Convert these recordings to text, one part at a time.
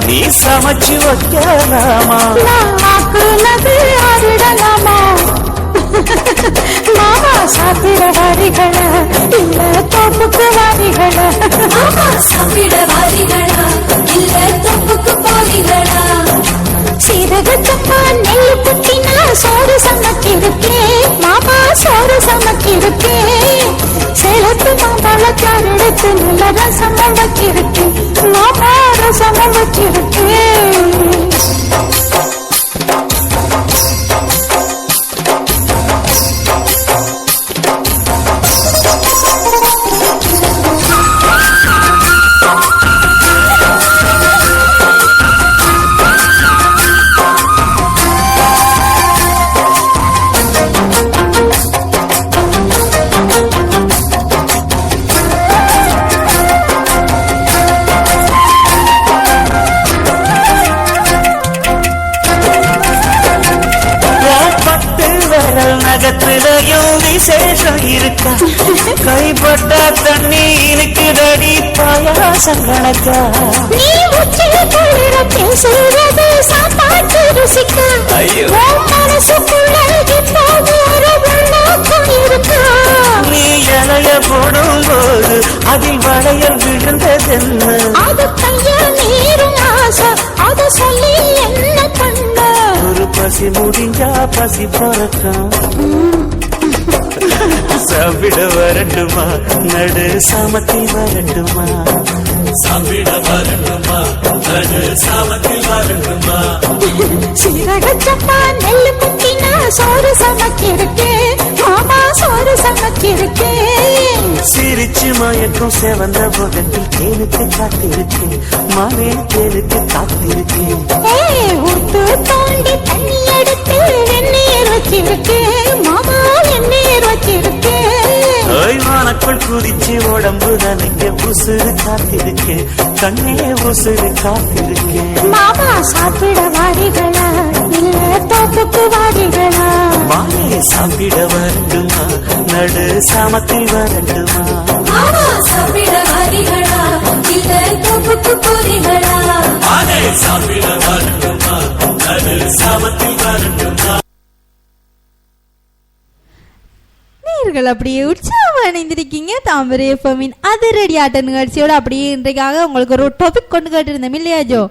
நீ சமைச்சு வைக்கலாமா ஆடிடலாமா மாமா சாப்பிட வாரிகளா இல்ல தோப்புக்கு வாரிகளா மாமா சாப்பிட வாரிகளா இல்ல தோப்புக்கு போரிகளா சீரகத்தப்பா நெல்லு குட்டினா சோறு சமைக்கிருக்கேன் மாமா சோறு சமைக்கிருக்கேன் சேலத்து மாம்பழத்தார் எடுத்து நல்ல ரசம் வைக்கிருக்கேன் மாமா ரசம் வைக்கிருக்கேன் நகத்திலையும் விசேஷம் இருக்கா கைப்பட்ட தண்ணி இருக்குதடி பாயாசம் கணக்கா நீ உச்சில குளிர பேசுறது சாப்பாட்டு ருசிக்க மனசுக்குள்ள இப்போ ஒரு உண்ணாக்கம் இருக்கா நீ இலைய போடும்போது அதில் வளையல் விழுந்ததென்ன அது கைய நீரும் ஆசை அத சொல்லி என்ன பண்ண ஒரு பசி முடிஞ்சா பசி பறக்கும் சாப்பிட வரட்டுமா நடு சாமத்தில் வரட்டுமா சாப்பிட வரட்டுமா நடு சாமத்தில் வரட்டுமா சீரகச்சப்பா நெல்லு குட்டினா சோறு சமைக்கிருக்கேன் மாமா சோறு சமைக்கிருக்கேன் சிரிச்சு மயக்கும் செவந்த முகத்தில் தேனுக்கு காத்திருக்கேன் மாவே தேனுக்கு காத்திருக்கேன் ஊத்து தோண்டி தண்ணி எடுத்து வெந்நீர் வச்சிருக்கேன் மாமா வெந்நீர் வச்சிருக்கேன் வானக்குள் குதிச்சு உடம்பு நனைக்க உசுறு காத்திருக்கேன் கண்ணே உசுறு காத்திருக்கேன் மாமா சாப்பிட வாரிகளா இல்ல தோப்புக்கு வாரிகளா மாவே சாப்பிட வரட்டுமா நடு சாமத்தில் வரட்டுமா மாமா சாப்பிட வாரிகளா இல்ல தோப்புக்கு போரிகளா மாவே சாப்பிட வரட்டுமா நடு சாமத்தில் வரட்டுமா. நேயர்கள் அப்படியே உற்சாகம் அணிந்திருக்கீங்க தாமரை எஃப்எம்மின் அதிரடி ஆட்ட நிகழ்ச்சியோட அப்படியே இன்றைக்காக உங்களுக்கு ஒரு டாபிக் கொண்டு கேட்டிருந்தேன் இல்லையா ஜோ?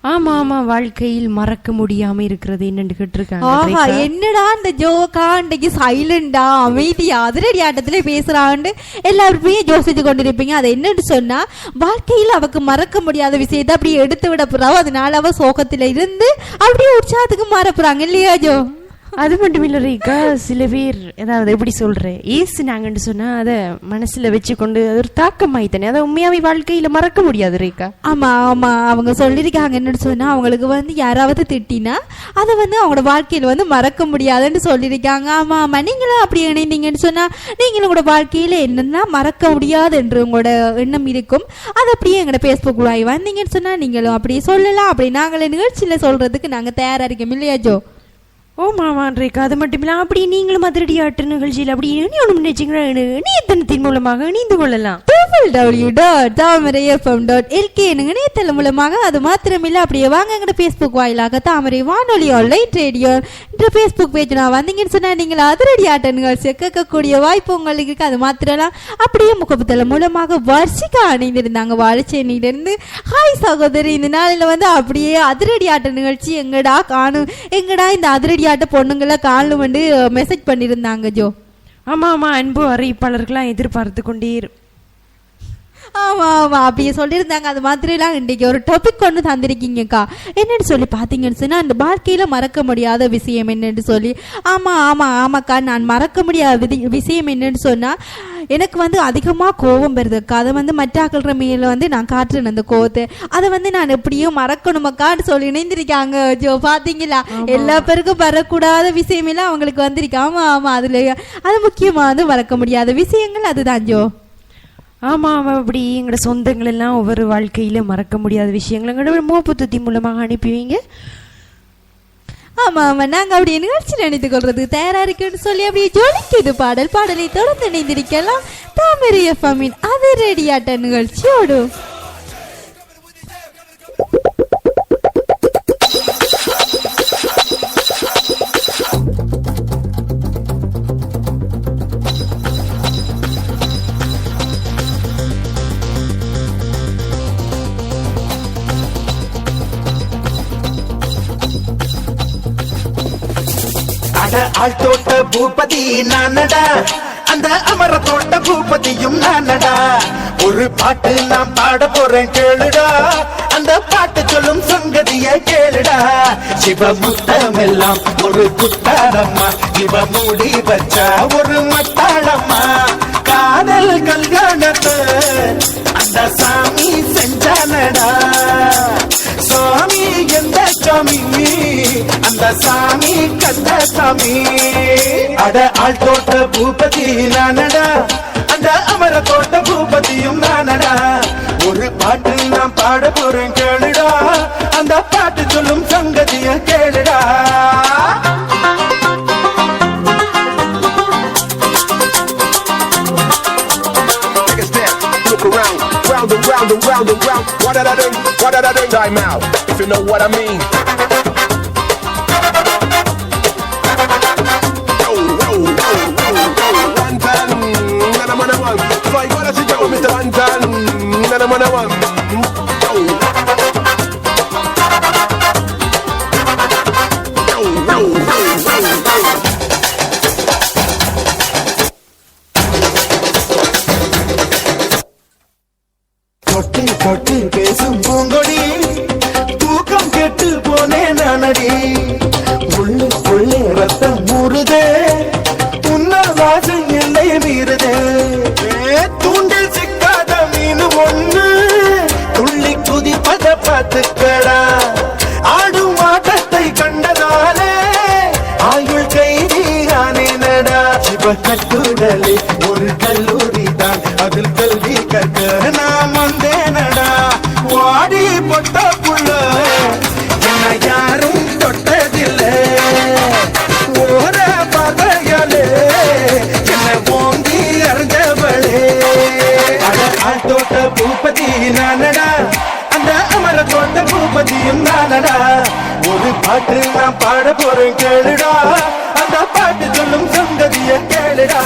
ஆமா ஆமா, வாழ்க்கையில் மறக்க முடியாம இருக்கிறது என்னன்னு கேட்டிருக்காங்க. ஆஹா, என்னடா இந்த ஜோக்கா இன்றைக்கு சைலண்டா அமைதியா அதிரடி ஆட்டத்திலே பேசுறான்னு எல்லாருமே யோசிச்சு கொண்டிருப்பீங்க. அது என்னன்னு சொன்னா, வாழ்க்கையில் அவக்கு மறக்க முடியாத விஷயத்தை அப்படியே எடுத்து விட போறாவோ, அதனால அவ சோகத்துல இருந்து அப்படியே உற்சாகத்துக்கு மாற போறாங்க இல்லையா ஜோ? அது மட்டும் இல்ல ரேகா, சில பேர் ஏதாவது எப்படி சொல்றேன் ஏசுனாங்கன்னு சொன்னா அதை மனசுல வச்சுக்கொண்டு அது ஒரு தாக்கமாயித்தானே, அதை உண்மையாவே வாழ்க்கையில மறக்க முடியாது ரேகா. ஆமா ஆமா, அவங்க சொல்லியிருக்காங்க என்னன்னு சொன்னா, அவங்களுக்கு யாராவது திட்டினா அதை அவங்களோட வாழ்க்கையில மறக்க முடியாதுன்னு சொல்லியிருக்காங்க. ஆமா ஆமா, நீங்களும் அப்படி இணைந்தீங்கன்னு சொன்னா நீங்களும் உங்களோட வாழ்க்கையில என்னன்னா மறக்க முடியாது என்று உங்களோட எண்ணம் இருக்கும். அது அப்படியே எங்களோட பேஸ்புக் லைவ் வந்தீங்கன்னு சொன்னா நீங்களும் அப்படியே சொல்லலாம். அப்படி நாங்களே நிகழ்ச்சியில சொல்றதுக்கு நாங்க தயாரா இருக்கோம் இல்லையா ஜோ? ஓ மாமான் ரேகா, அது மட்டும் இல்ல அப்படி நீங்களும் அதிரடி ஆட்டு நிகழ்ச்சியில் அப்படி இணையணும் நினைச்சீங்கன்னா இணையதளத்தின் மூலமாக இணைந்து கொள்ளலாம். www.tamarayfm.lk இணையதளம் மூலமாக. அது மாத்திரமில்ல, அப்படியே வாங்க எங்க பேஸ்புக் வாயிலாக தாமரை வானொலி ஆன்லைன் ரேடியோ என்ற பேஸ்புக் பேஜ் நான் வந்தீங்கன்னு சொன்னா நீங்கள் அதிரடி ஆட்ட நிகழ்ச்சியை கேட்கக்கூடிய வாய்ப்பு உங்களுக்கு இருக்கு. அது மாத்திரலாம் அப்படியே முகப்புத்தளம் மூலமாக வர்ஷிக்கா அணிந்திருந்தாங்க வாழைச்சேனியிலிருந்து. ஹாய் சகோதரி, இந்த நாளில் அப்படியே அதிரடி ஆட்ட நிகழ்ச்சி எங்கடா காணும், எங்கடா இந்த அதிரடி ஆட்ட பொண்ணுங்களை காணும் வந்து மெசேஜ் பண்ணியிருந்தாங்க ஜோ. ஆமா ஆமா, அன்பு அறிவிப்பாளர்களாம் எதிர்பார்த்து கொண்டே. ஆமா ஆமா, அப்படியே சொல்லியிருந்தாங்க. அது மாதிரிலாம் இன்றைக்கு ஒரு டாபிக் கொண்டு தந்திருக்கீங்கக்கா. என்னன்னு சொல்லி பார்த்தீங்கன்னு சொன்னா, அந்த வாழ்க்கையில மறக்க முடியாத விஷயம் என்னன்னு சொல்லி. ஆமா ஆமா ஆமாக்கா, நான் மறக்க முடியாத விஷயம் என்னன்னு சொன்னா, எனக்கு அதிகமாக கோபம் வருதுக்கா. அதை மற்றாக்கள் மேல நான் காட்டுறேன் அந்த கோவத்தை. அதை நான் எப்படியும் மறக்கணுமக்கான்னு சொல்லி இணைந்திருக்காங்க ஜோ. பார்த்தீங்களா, எல்லா பேருக்கும் வரக்கூடாத விஷயம் எல்லாம் அவங்களுக்கு வந்திருக்கு. ஆமா ஆமா, அதுல அது முக்கியமாக மறக்க முடியாத விஷயங்கள் அதுதான் ஜோ. ஆமா ஆமா, அப்படி எங்களோட சொந்தங்கள் எல்லாம் ஒவ்வொரு வாழ்க்கையில மறக்க முடியாத விஷயங்கள் எங்களோட மோப்பத்துத்தி மூலமாக அனுப்பிவீங்க. ஆமா ஆமா, நாங்க அப்படி நிகழ்ச்சி நினைத்துக் கொள்றது தயாரா இருக்குன்னு சொல்லி அப்படியே ஜொலிக்குது பாடலை தொடர்ந்து இணைந்திருக்கலாம் தாமரை எஃப்எம்மின் அதிரடி ஆட்ட நிகழ்ச்சியோடு. அட ஆள் தோட்ட பூபதி நானடா, அந்த அமர தோட்ட பூபதியும் நானடா. ஒரு பாட்டு நான் பாட போறேன் கேளுடா, அந்த பாட்டு சொல்லும் சங்கதிய கேளுடா. சிவமுத்தம் எல்லாம் ஒரு குத்தாரம்மா, இவ மூடி வச்சா ஒரு மத்தாளம்மா. காதல் கல்யாணத்தை அந்த சாமி செஞ்சானடா. சாமி எந்த சாமி, அந்த சாமி கந்த சாமி. அட ஆள் தோட்ட பூபதி நானடா, அந்த அமர தோட்ட பூபதியும் நானடா. ஒரு பாட்டு நான் பாட போறேன் கேளுடா, அந்த பாட்டு சொல்லும் சங்கதிய கேளுடா. Round and round and round and round. What did I do? What did I do? Time out, if you know what I mean. One time, and I'm on a one. Five, what does it go, Mr. One time, and I'm on a one. தொட்டு தொட்டு பேசும் பூங்கொடி, தூக்கம் கெட்டு போனே நானடி. உள்ளுக்குள்ளே ரத்தம் ஊறுதே, உன்னால் வாசம் எல்லை மீறுதே. தூண்டில் சிக்காத மீன் ஒண்ணு துள்ளி குதிப்பத பார்த்துக்கடா. ஆடும் ஆட்டத்தை கண்டதாலே ஆயுள் கைதி ஆனேனடா. சிவ கட்டுடலே ஒரு கல்லூரி தான், அதில் கல்வி கற்க நான் வந்தேனடா. வாடி பொட்ட புள்ள என்ன யாரும் தொட்டதில்லை. ஓர பகையாலே என்ன ஓங்கி அறிஞ்சவளே. அட ஆள் தோட்ட பூபதி நானடா, அந்த அமர தோட்ட பூபதியும் நானடா. ஒரு பாட்டு நான் பாட போறேன் கேளுடா, அந்த பாட்டு சொல்லும் சங்கதிய கேளுடா.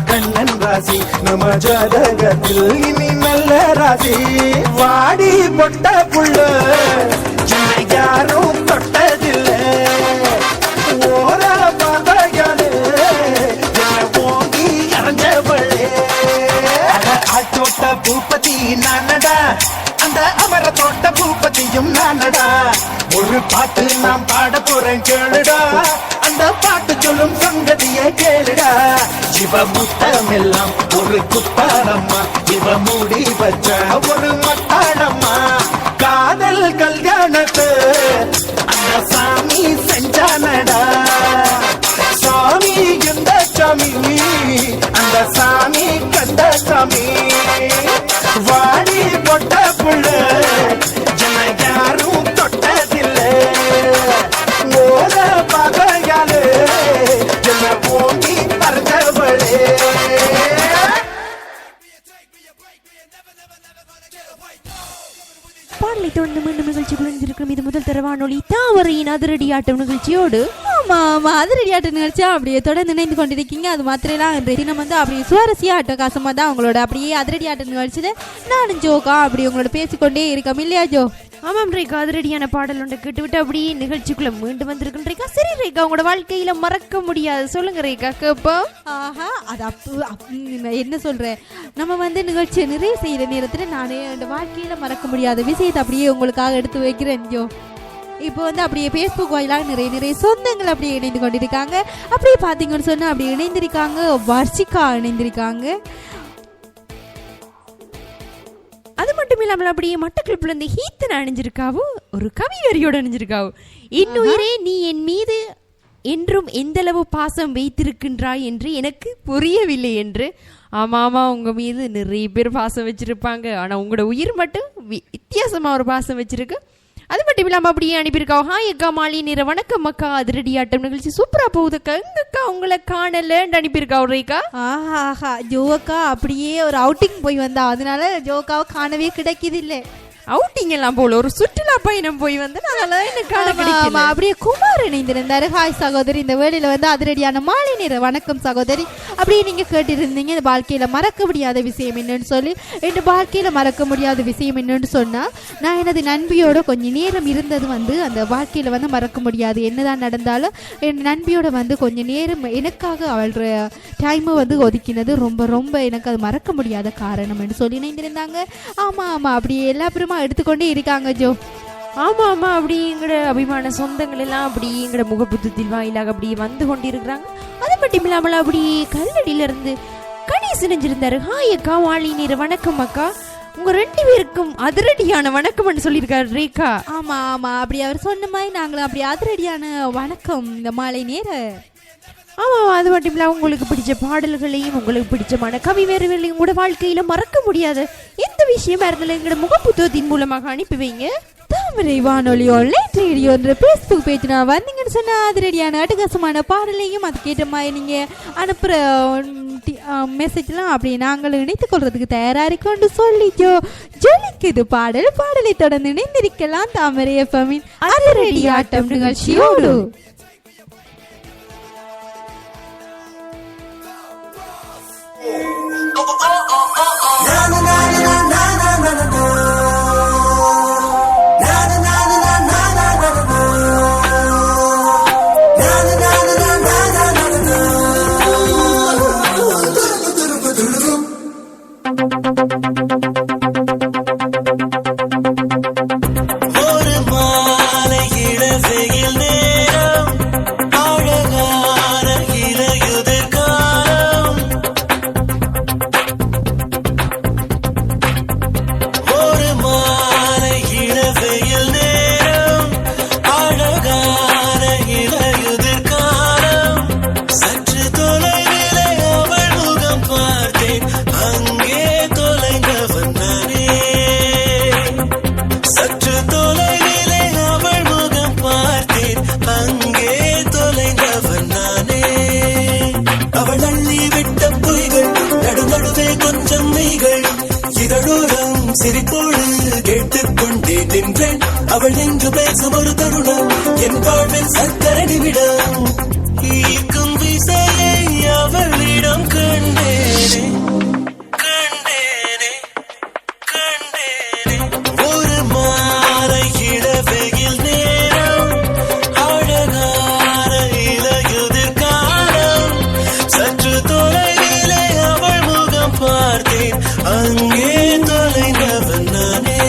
கண்ணன் ராசி நம்ம ஜாதகத்தில் இனி நல்ல ராசி. வாடி பொட்ட புள்ள யாரும் தொட்டதில்லை. ஓர பகையாலே ஓங்கி அரைஞ்சவளே. ஆள் தோட்ட பூபதி நானடா, அந்த அமர தோட்ட பூபதியும் நானடா. ஒரு பாட்டு நாம் பாட போறேன் கேளுடா, அந்த பாட்டு சொல்லும் சங்கதிய கேளுடா. இவ முத்தம் எல்லாம் ஒரு குத்தாரம்மா, இவ மூடி வச்ச ஒரு மத்தாளம்மா. காதல் கல்யாணத்தை அந்த சாமி செஞ்சானடா. சாமி எந்த சாமி, அந்த சாமி கந்த சாமி. வாடி பொட்ட புள்ள ஜன யாரும் தொட்டதில்லை. ஓர பகையாலே ஜன ஓங்கி பறந்தவளே. பாடலை தொடர்ந்து மீண்டும் நிகழ்ச்சிக்குள் இருக்கும். இது முதல் தர வானொலி தாவரையின் அதிரடி ஆட்டம் நிகழ்ச்சியோடு. ஆமா ஆமா, அதிரடி ஆட்டம் நிகழ்ச்சியா அப்படியே தொடர்ந்து இணைந்து கொண்டிருக்கீங்க. அது மாத்திரம் இன்றைய தினம் வந்து அப்படியே சுவாரஸ்ய ஆட்டகாசமா தான் உங்களோட அப்படியே அதிரடி ஆட்ட நிகழ்ச்சியில நானும் ஜோகா அப்படி உங்களோட பேசிக்கொண்டே இருக்கோம் இல்லையா ஜோ? ஆமாம் ரேகா, அதிரடியான பாடல் ஒன்றை கேட்டுவிட்டு அப்படியே நிகழ்ச்சிக்குள்ள மீண்டும் வந்திருக்கின்றேக்கா. சரி ரேகா உங்களோட வாழ்க்கையில மறக்க முடியாது சொல்லுங்க ரேகா கேப்போம். ஆஹா அது என்ன சொல்றேன், நம்ம வந்து நிகழ்ச்சியை நிறைய செய்யற நேரத்துல நானே அந்த வாழ்க்கையில மறக்க முடியாத விஷயத்தை அப்படியே உங்களுக்காக எடுத்து வைக்கிறேன். இப்போ வந்து அப்படியே ஃபேஸ்புக் வாயிலாக நிறைய சொந்தங்கள் அப்படியே இணைந்து கொண்டிருக்காங்க. அப்படியே பார்த்தீங்கன்னு சொன்னா அப்படியே இணைந்திருக்காங்க. வர்ஷிகா இணைந்திருக்காங்க. அது மட்டும் இல்லாமல் அப்படியே மட்டக்களப்புல இருந்து ஹீத்தன் அணிஞ்சிருக்காவோ, ஒரு கவி வரியோட அணிஞ்சிருக்காவோ. இன்னுயிரே நீ என் மீது என்றும் எந்தளவு பாசம் வைத்திருக்கின்றாய் என்று எனக்கு புரியவில்லை என்று. ஆமா உங்க மீது நிறைய பேர் பாசம் வச்சிருப்பாங்க, ஆனா உங்களோட உயிர் மட்டும் வித்தியாசமா ஒரு பாசம் வச்சிருக்கு. அது மட்டும் இல்லாம அப்படியே அனுப்பியிருக்கா. ஹாய் அக்கா மாலி நேர வணக்கம் அக்கா, அதிரடி ஆட்டம் நிகழ்ச்சி சூப்பரா போகுதுக்கா, எங்கக்கா உங்களை காணலன்னு அனுப்பியிருக்கா. ரேகா ஆஹா ஜோக்கா அப்படியே ஒரு அவுட்டிங் போய் வந்தா, அதனால ஜோக்காவை காணவே கிடைக்குது இல்லை. அவுட்டிங் எல்லாம் போல ஒரு சுற்றுலா பயணம் போய் வந்து அப்படியே குமார் இணைந்திருந்தாரு. ஹாய் சகோதரி, இந்த வேளையில வந்து அதிரடியான மாலை நேர வணக்கம் சகோதரி. அப்படியே நீங்க கேட்டிருந்தீங்க இந்த வாழ்க்கையில மறக்க முடியாத விஷயம் என்னன்னு சொல்லி. இந்த வாழ்க்கையில மறக்க முடியாத விஷயம் என்னன்னு சொன்னா, நான் எனது நண்பியோட கொஞ்ச நேரம் இருந்தது வந்து அந்த வாழ்க்கையில வந்து மறக்க முடியாது. என்னதான் நடந்தாலும் என் நண்பியோட வந்து கொஞ்ச நேரம் எனக்காக அவள் டைமை வந்து ஒதுக்கினது ரொம்ப எனக்கு அது மறக்க முடியாத காரணம் என்று சொல்லி இணைந்திருந்தாங்க. ஆமா அப்படியே எல்லா எடுத்துக்கொண்டே இருக்காங்க ஜோ. ஆமா அப்படி எங்கட அபிமான சொந்தங்கள் எல்லாம் அப்படி எங்கட முகப்புத்தத்தில் வாயிலாக அப்படி வந்து கொண்டிருக்கிறாங்க. அது மட்டும் இல்லாமல் அப்படி கல்லடியில இருந்து கணேசு நினைஞ்சிருந்தாரு. ஹாய் அக்கா வாழி நேர வணக்கம் அக்கா, உங்க 2 பேருக்கும் அதிரடியான வணக்கம் சொல்லியிருக்காரு ரேகா. ஆமா அப்படி அவர் சொன்ன மாதிரி நாங்களும் அப்படி அதிரடியான வணக்கம் இந்த மாலை நேர. அது மட்டும் இல்லாம உங்களுக்கு பிடிச்ச பாடல்களையும் உங்களுக்கு பிடிச்சமான கவி வேறுகளையும் கூட வாழ்க்கையில மறக்க முடியாத எந்த விஷயமா இருந்தாலும் எங்களோட முகப்புத்தகத்தின் மூலமாக அனுப்பி வைங்க. தாமரை வானொலி ஆன்லைன் ரேடியோ என்ற ஃபேஸ்புக் பேஜ் நான் வந்தீங்கன்னு சொன்னா அதிரடியான அட்டகாசமான பாடலையும் அதுக்கேற்ற மாதிரி நீங்க அனுப்புற மெசேஜ்லாம் அப்படியே நாங்கள் இணைத்துக் கொள்றதுக்கு தயாரா இருக்கோன்னு சொல்லி ஜொலிக்குது பாடலை தொடர்ந்து இணைந்திருக்கலாம் தாமரை எஃப்எம்மின் அதிரடி ஆட்டம் நிகழ்ச்சியோடு. அவள் என்று பேசும் ஒரு தருணம் என் வாழ்வில் சக்கரை நிமிடம் ஈர்க்கும் விசையை அவளிடம் கண்டேனே ஒரு மாலை இளவெயில் நேரம் அழகான இலையுதிர் காலம் சற்று தொலைவிலே அவள் முகம் பார்த்தேன் அங்கே தொலைந்தவன் நானே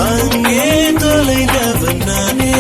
அங்கே தொலைந்தவன் நானே.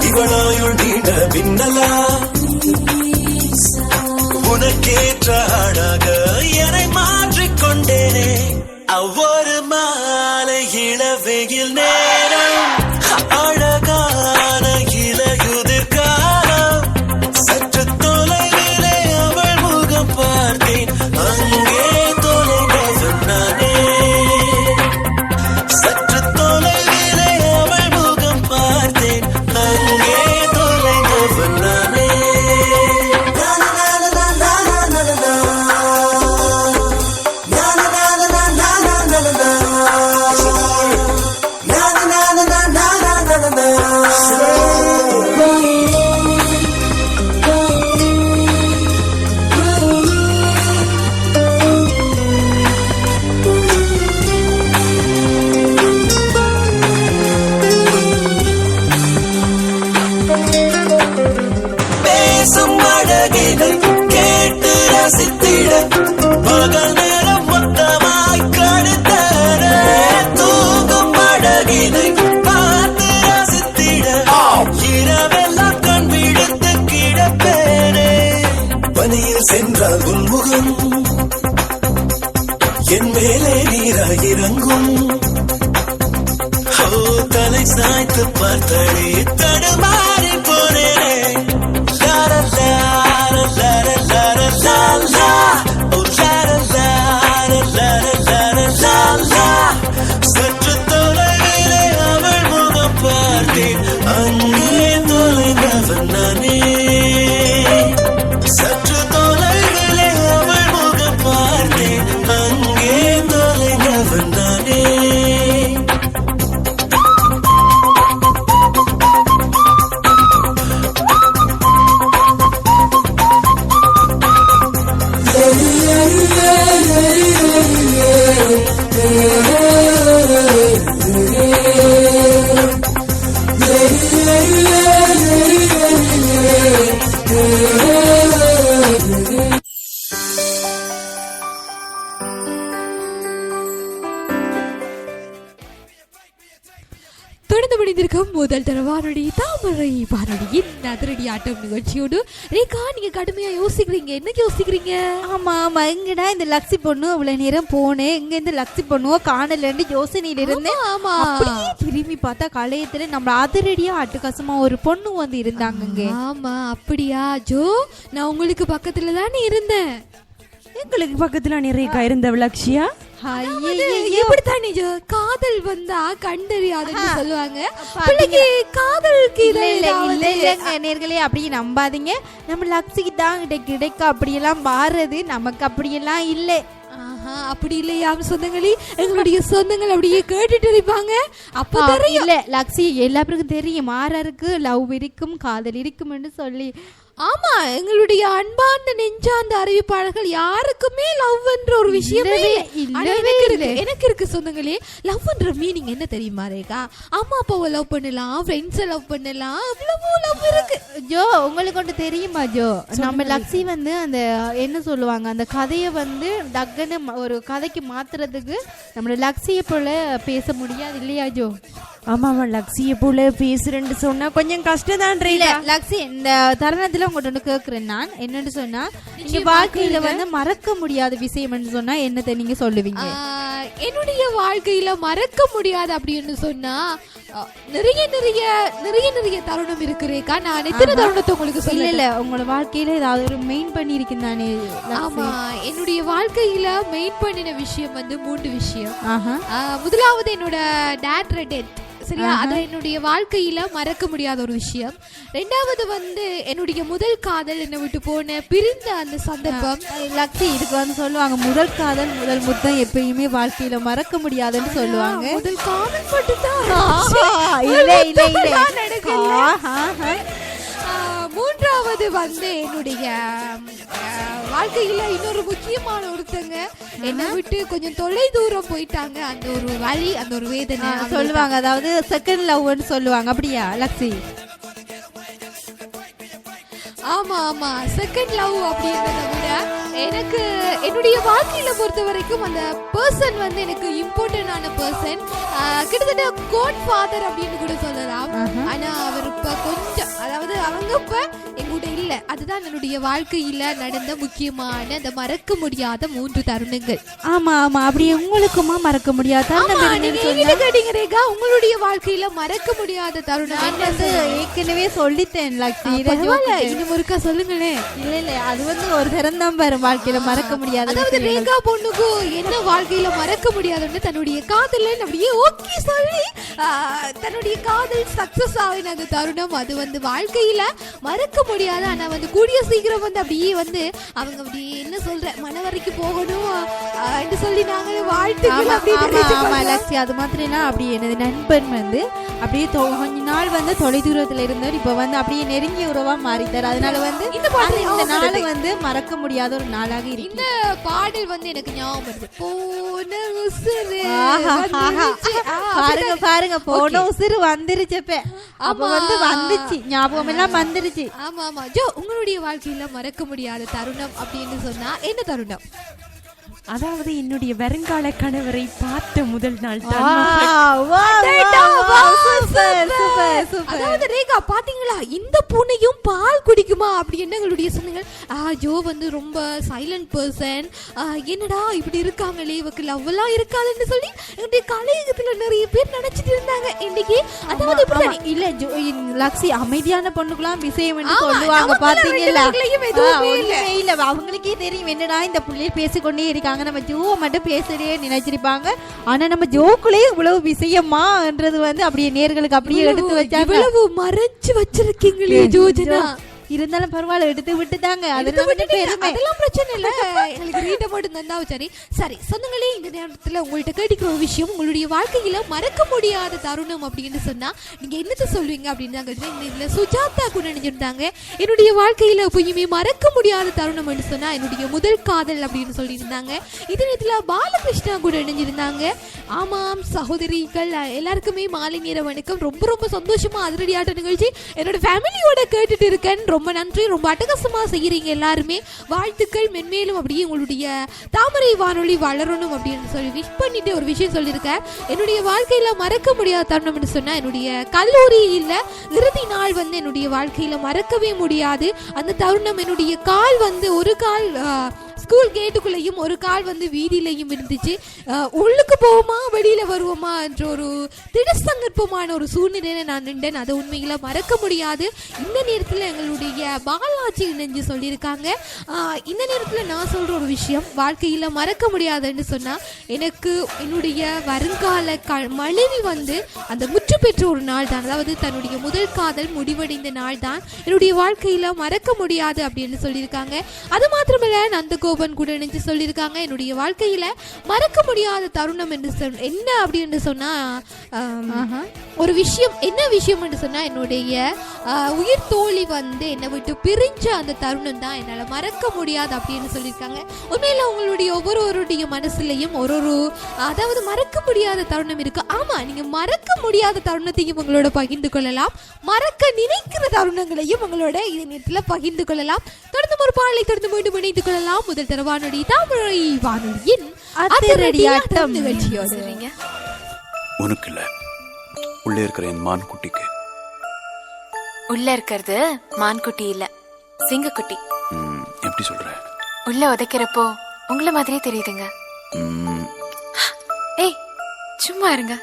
இவளாயுள் நீண்ட பின்னலா உனக்கேற்ற அழக பகல் நேரம் மொத்தமாய் கழித்தன தூங்கும் படகினை பார்த்து ரசித்திட இரவெல்லாம் கண் விழுத்து கிடப்பேனே பனியில் சென்றால் உன்முகம் என் மேலே நீராய் இறங்கும் தலை சாய்த்து பார்த்தே தடுமாறி போனேனே சற்று தொலைவிலே அவள் முகம் பார்த்தேன் அங்கே தொலைந்தவன் நானே சற்று தொலைவிலே அவள் முகம் பார்த்தேன் அங்கே தொலைந்தவன் நானே தொடர்ந்து முடிந்திருக்கும் முதல் தர வானொலி தாமரை வானொலியின் அதிரடி ஆட்டம் நிகழ்ச்சியோடு ரேகா நீங்க கடுமையா யோசிக்கிறீங்க. என்ன யோசிக்கிறீங்க? ஆமா ஆமா எங்கடா இந்த லக்ஸி பொண்ணு அவ்வளவு நேரம் போனேன், எங்க இந்த லக்ஸி பொண்ணுவோ காணலன்னு யோசனையில இருந்தேன். ஆமா அப்படியே திரும்பி பார்த்தா கலையத்துல நம்ம அதிரடியா அட்டுக்காசமா ஒரு பொண்ணு வந்து இருந்தாங்க. ஆமா அப்படியா ஜோ? நான் உங்களுக்கு பக்கத்துல தானே இருந்தேன். எங்களுக்கு பக்கத்துல ரேகா இருந்த லக்ஷியா எப்படித்தானே ஜோ காதல் வந்தா கண்டறியாதுன்னு சொல்லுவாங்க. பிள்ளைக்கு காதலுக்கு நேர்களே அப்படியே நம்பாதீங்க. நம்ம லக்ஸிக்கு தான் கிடைக்க அப்படியெல்லாம் மாறுறது, நமக்கு அப்படியெல்லாம் இல்லை. அப்படி இல்லையா சொந்தங்களே? எங்களுடைய சொந்தங்கள் அப்படியே கேட்டுட்டு இருப்பாங்க. அப்ப இல்ல லக்ஸி எல்லாருக்கும் தெரியும் மாறருக்கு லவ் இருக்கும் காதல் இருக்கும்னு சொல்லி. ஆமா எங்களுடைய அன்பார்ந்த நெஞ்சார்ந்த அறிவிப்பாளர்கள் யாருக்குமே லவ் என்ற ஒரு விஷயமே எனக்கு இருக்கு சொந்தங்களே. லவ்ன்ற மீனிங் என்ன தெரியுமா ரேகா? அம்மா அப்பாவை லவ் பண்ணலாம், ஃப்ரெண்ட்ஸை லவ் பண்ணலாம், அவ்வளவு லவ் இருக்கு. ஜோ உங்களுக்கு ஒன்று தெரியுமா ஜோ? நம்ம லக்ஸி வந்து அந்த என்ன சொல்லுவாங்க அந்த கதையை வந்து டக்குன்னு ஒரு கதைக்கு மாத்துறதுக்கு நம்ம லக்ஸியை போல பேச முடியாது இல்லையா ஜோ? ஆமா ஆமா லக்ஸிய போல பேசுறேன்னு சொன்னா கொஞ்சம் கஷ்டம் தான். லக்ஸி இந்த தருணத்துல உங்கள்கிட்ட கேக்குறேன் நான் என்னன்னு சொன்னா, நீங்க வாழ்க்கையில வந்து மறக்க முடியாத விஷயம் சொன்னா என்னத்தை நீங்க சொல்லுவீங்க? என்னுடைய வாழ்க்கையில மறக்க முடியாது அப்படின்னு சொன்னா நிறைய நிறைய நிறைய நிறைய தருணம் இருக்கு ரேகா. நான் எத்தனை தருணத்தை உங்களுக்கு சொல்ல இல்ல உங்களோட வாழ்க்கையில ஏதாவது ஒரு மெயின் பண்ணி இருக்கேன் தானே? ஆமா என்னுடைய வாழ்க்கையில மெயின் பண்ணின விஷயம் வந்து 3 விஷயம். முதலாவது என்னோட டாட் டெத். சரியா? அது என்னுடைய வாழ்க்கையில மறக்க முடியாத ஒரு விஷயம். ரெண்டாவது வந்து என்னுடைய முதல் காதல் என்னை விட்டு போன பிரிந்த அந்த சந்தர்ப்பம். லக்ஸி இதுக்கு வந்து சொல்லுவாங்க முதல் காதல் முதல் முத்தம் எப்பயுமே வாழ்க்கையில மறக்க முடியாதுன்னு சொல்லுவாங்க. முதல் காதல் மட்டும்தான். மூன்றாவது வந்து என்னுடைய வாழ்க்கையில இன்னொரு முக்கியமான ஒருத்தங்க என்னை விட்டு கொஞ்சம் தொலை தூரம் போயிட்டாங்க. அந்த ஒரு வலி அந்த ஒரு வேதனை சொல்லுவாங்க, அதாவது செகண்ட் லவ்னு சொல்லுவாங்க. அப்படியா லக்ஸி? ஆமா ஆமா செகண்ட் லவ் அப்படின்றத விட எனக்கு என்னுடைய வாழ்க்கையில பொறுத்த வரைக்கும் அந்த பர்சன் வந்து எனக்கு இம்பார்ட்டன்டான பர்சன். கிட்டத்தட்ட கோட் ஃபாதர் அப்படின்னு கூட சொல்லலாம். ஆனா அவர் இப்ப கொஞ்சம் அதாவது அவங்க இப்ப எங்கூட இல்ல. அதுதான் என்னுடைய வாழ்க்கையில நடந்த முக்கியமான அந்த மறக்க முடியாத 3 தருணங்கள். ஆமா ஆமா அப்படி உங்களுக்குமா மறக்க முடியாத கேட்டீங்க ரேகா? உங்களுடைய வாழ்க்கையில மறக்க முடியாத தருணம் ஏற்கனவே சொல்லிட்டேன் லக்ஸி. இன்னும் ஒருக்கா சொல்லுங்களேன். இல்ல இல்ல அது வந்து ஒரு திறந்தாம் பாரு வாழ்க்கையில மறக்க முடியாது. அதாவது ரேகா பொண்ணுக்கு என்ன வாழ்க்கையில மறக்க முடியாதுன்னு தன்னுடைய காதலன் அப்படியே ஓகே சொல்லி தன்னுடைய காதல் சக்சஸ் ஆகின அந்த தருணம் அது வந்து வாழ்க்கையில மறக்க முடியாது. ஆனா வந்து கூடிய சீக்கிரம் வந்து அப்படியே வந்து அவங்க அப்படியே என்ன சொல்ற மனவரைக்கு போகணும் என்று சொல்லி நாங்களே வாழ்த்துக்கள். அது மாதிரினா அப்படி எனது நண்பன் வந்து அப்படியே கொஞ்ச நாள் வந்து தொலை தூரத்துல இருந்தார். இப்ப வந்து அப்படியே நெருங்கிய உறவா மாறிட்டார். அதனால வந்து இந்த நாள் வந்து மறக்க முடியாத ஒரு நாளாக இருக்கு. இந்த பாடல் வந்து எனக்கு ஞாபகம் வருது. போன உசுரு பாருங்க பாருங்க போன உசுரு வந்துருச்சப்ப அப்ப வந்து வந்துச்சு ஞாபகம் எல்லாம் வந்துருச்சு. ஆமா ஆமா ஜோ உங்களுடைய வாழ்க்கையில மறக்க முடியாத தருணம் அப்படின்னு சொன்னா என்ன தருணம்? அதாவது என்னுடைய வருங்கால கணவரை பார்த்த முதல் நாள் தான். அதாவது ரேகா பாத்தீங்களா, இந்த பூனையும் பால் குடிக்குமா அப்படி என்ன எங்களுடைய சொன்னீங்க. ஜோ வந்து ரொம்ப சைலண்ட் பர்சன், என்னடா இப்படி இருக்காங்களே, இவக்கு லவ் எல்லாம் இருக்காதுன்னு சொல்லி எங்களுடைய கலையகத்துல நிறைய பேர் நினைச்சிட்டு இருந்தாங்க இன்னைக்கு. அதாவது இல்ல லக்ஸி அமைதியான பொண்ணுக்குலாம் விஷயம் சொல்லுவாங்க பாத்தீங்களா. இல்ல அவங்களுக்கே தெரியும் என்னடா இந்த புள்ளைய பேசிக்கொண்டே இருக்காங்க, நம்ம ஜோ மட்டும் பேசுறே நினைச்சிருப்பாங்க. ஆனா நம்ம ஜோக்குள்ளே இவ்வளவு விஷயமான்றது வந்து அப்படியே நேர்களுக்கு அப்படியே எடுத்து வச்சாங்க. இவ்வளவு மறைச்சு வச்சிருக்கீங்களே ஜோஜனா. இருந்தாலும் பரவாயில்ல, எடுத்து விட்டுதாங்க. அதெல்லாம் பிரச்சனை இல்ல, எங்களுக்கு ரீட்ட மட்டும் தந்தா சரி. சரி சொந்தங்களே, இந்த நேரத்துல உங்கள்கிட்ட கேட்கிற ஒரு விஷயம், உங்களுடைய வாழ்க்கையில மறக்க முடியாத தருணம் அப்படின்னு சொன்னா நீங்க என்னத்தை சொல்லுவீங்க அப்படின்னு இதுல சுஜாதா கூட நினைச்சிருந்தாங்க. என்னுடைய வாழ்க்கையில எப்பயுமே மறக்க முடியாத தருணம் சொன்னா என்னுடைய முதல் காதல் அப்படின்னு சொல்லியிருந்தாங்க. இதே நேரத்துல பாலகிருஷ்ணா கூட நினைஞ்சிருந்தாங்க. ஆமாம் சகோதரிகள் எல்லாருக்குமே மாலை நேர வணக்கம். ரொம்ப ரொம்ப சந்தோஷமா அதிரடியாட்ட நிகழ்ச்சி என்னோட ஃபேமிலியோட கேட்டுட்டு இருக்கேன். ரொம்ப நன்றி, ரொம்ப அட்டகாசமா செய்யறீங்க எல்லாருமே. வாழ்த்துக்கள் மென்மேலும் அப்படியே உங்களுடைய தாமரை வானொலி வளரணும் அப்படின்னு சொல்லி விஷ் பண்ணிட்டு ஒரு விஷயம் சொல்லியிருக்கேன். என்னுடைய வாழ்க்கையில மறக்க முடியாத தருணம்னு சொன்னா என்னுடைய கல்லூரியில இறுதி நாள் வந்து என்னுடைய வாழ்க்கையில மறக்கவே முடியாது. அந்த தருணம் என்னுடைய கால் வந்து ஒரு கால் ஸ்கூல் கேட்டுக்குள்ளேயும் ஒரு கால் வந்து வீதியிலையும் இருந்துச்சு. உள்ளுக்கு போவோமா வெளியில வருவோமா என்ற ஒரு திடசங்கற்பமான ஒரு சூழ்நிலையில நான் நின்றேன். அதை உண்மையில மறக்க முடியாது. இந்த நேரத்தில் எங்களுடைய பாலாஜி இணைஞ்சு சொல்லியிருக்காங்க. இந்த நேரத்தில் நான் சொல்ற ஒரு விஷயம் வாழ்க்கையில மறக்க முடியாதுன்னு சொன்னா எனக்கு என்னுடைய வருங்கால மனைவி வந்து அந்த முற்று பெற்ற ஒரு நாள் தான், அதாவது தன்னுடைய முதல் காதல் முடிவடைந்த நாள் தான் என்னுடைய வாழ்க்கையில மறக்க முடியாது அப்படின்னு சொல்லியிருக்காங்க. அது மாத்திரமல்ல நந்தகோபன் கூட நினைச்சு சொல்லியிருக்காங்க. என்னுடைய வாழ்க்கையில மறக்க முடியாத தருணம் என்று என்ன அப்படின்னு சொன்னா ஒரு விஷயம், என்ன விஷயம் என்று சொன்னா என்னுடைய உயிர் தோழி வந்து என்னை விட்டு பிரிஞ்ச அந்த தருணம் தான் என்னால மறக்க முடியாது அப்படின்னு சொல்லியிருக்காங்க. உண்மையில உங்களுடைய ஒவ்வொருவருடைய மனசுலையும் ஒரு அதாவது மறக்க முடியாத தருணம் இருக்கு. ஆமா, நீங்க மறக்க முடியாத தருணத்தையும் உங்களோட பகிர்ந்து கொள்ளலாம், மறக்க நினைக்கிற தருணங்களையும் உங்களோட இது நேரத்துல பகிர்ந்து கொள்ளலாம். தொடர்ந்து ஒரு பாடலை தொடர்ந்து மீண்டும் இணைத்துக் கொள்ளலாம். முதல் தரவானொலி தாமரை வானொலியின் அதிரடியாட்டம் நிகழ்ச்சியோடு. உனக்கு இல்ல, உள்ள இருக்கிற என் மான்குட்டிக்கு. உள்ள இருக்கிறது மான்குட்டி இல்ல, சிங்கக்குட்டி. எப்படி சொல்ற? உள்ள உதைக்கிறப்போ உங்களை மாதிரியே தெரியுதுங்க. ஏய் சும்மா இருங்க.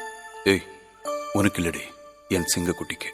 ஏய் உனக்கு இல்லடி, என் சிங்கக்குட்டிக்கு.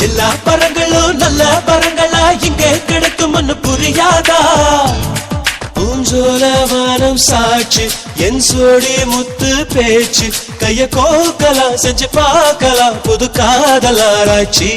எல்லா பரங்களும் நல்ல பரங்களா இங்கே கிடைக்கும்னு புரியாதா? பூஞ்சோல வானம் சாட்சி என் சோடி முத்து பேச்சு கைய கோக்கலாம் செஞ்சு பார்க்கலாம் புது காதலாராய்ச்சி.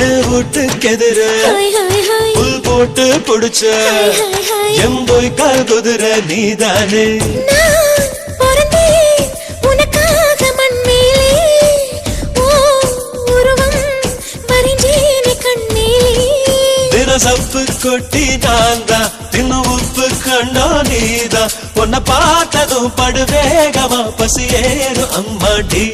என் வீட்டுக்கு எதிர புல் போட்டு புடிச்ச எம்போய் கால் குதிரை நீதானே. சப்பு கொட்டி நான்தா தின்னு உப்பு கண்டோ நீதா உன்னை பார்த்ததும் படு வேகமா பசி ஏறும் அம்மாடி.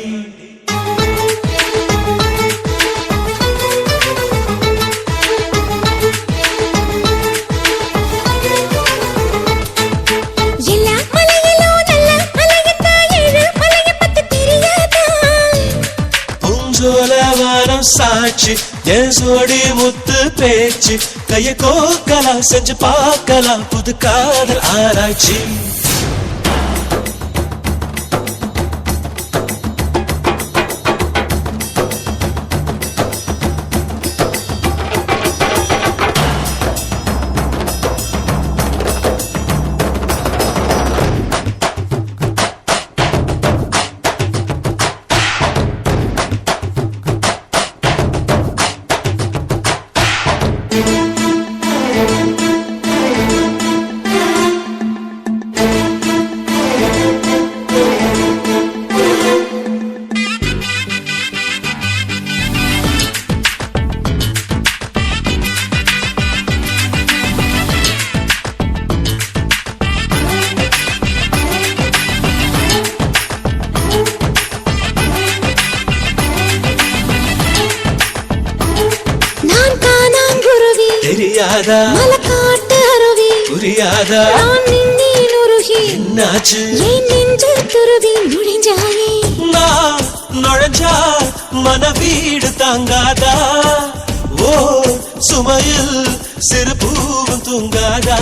சாட்சி என் சோடி முத்து பேச்சு கைய கோக்கலாம் செஞ்சு பார்க்கலாம் புது காதல் ஆராய்ச்சி. தெரியாதா மலக்காட்டு அருவி புரியாதா நான் நின்னேன் உருகி என்னாச்சு ஏன் நெஞ்சு துருவி நுழைஞ்சாயே நான் நுழைஞ்சா மன வீடு தாங்காதா ஓ சுமையில் சிறு பூவும் தூங்காதா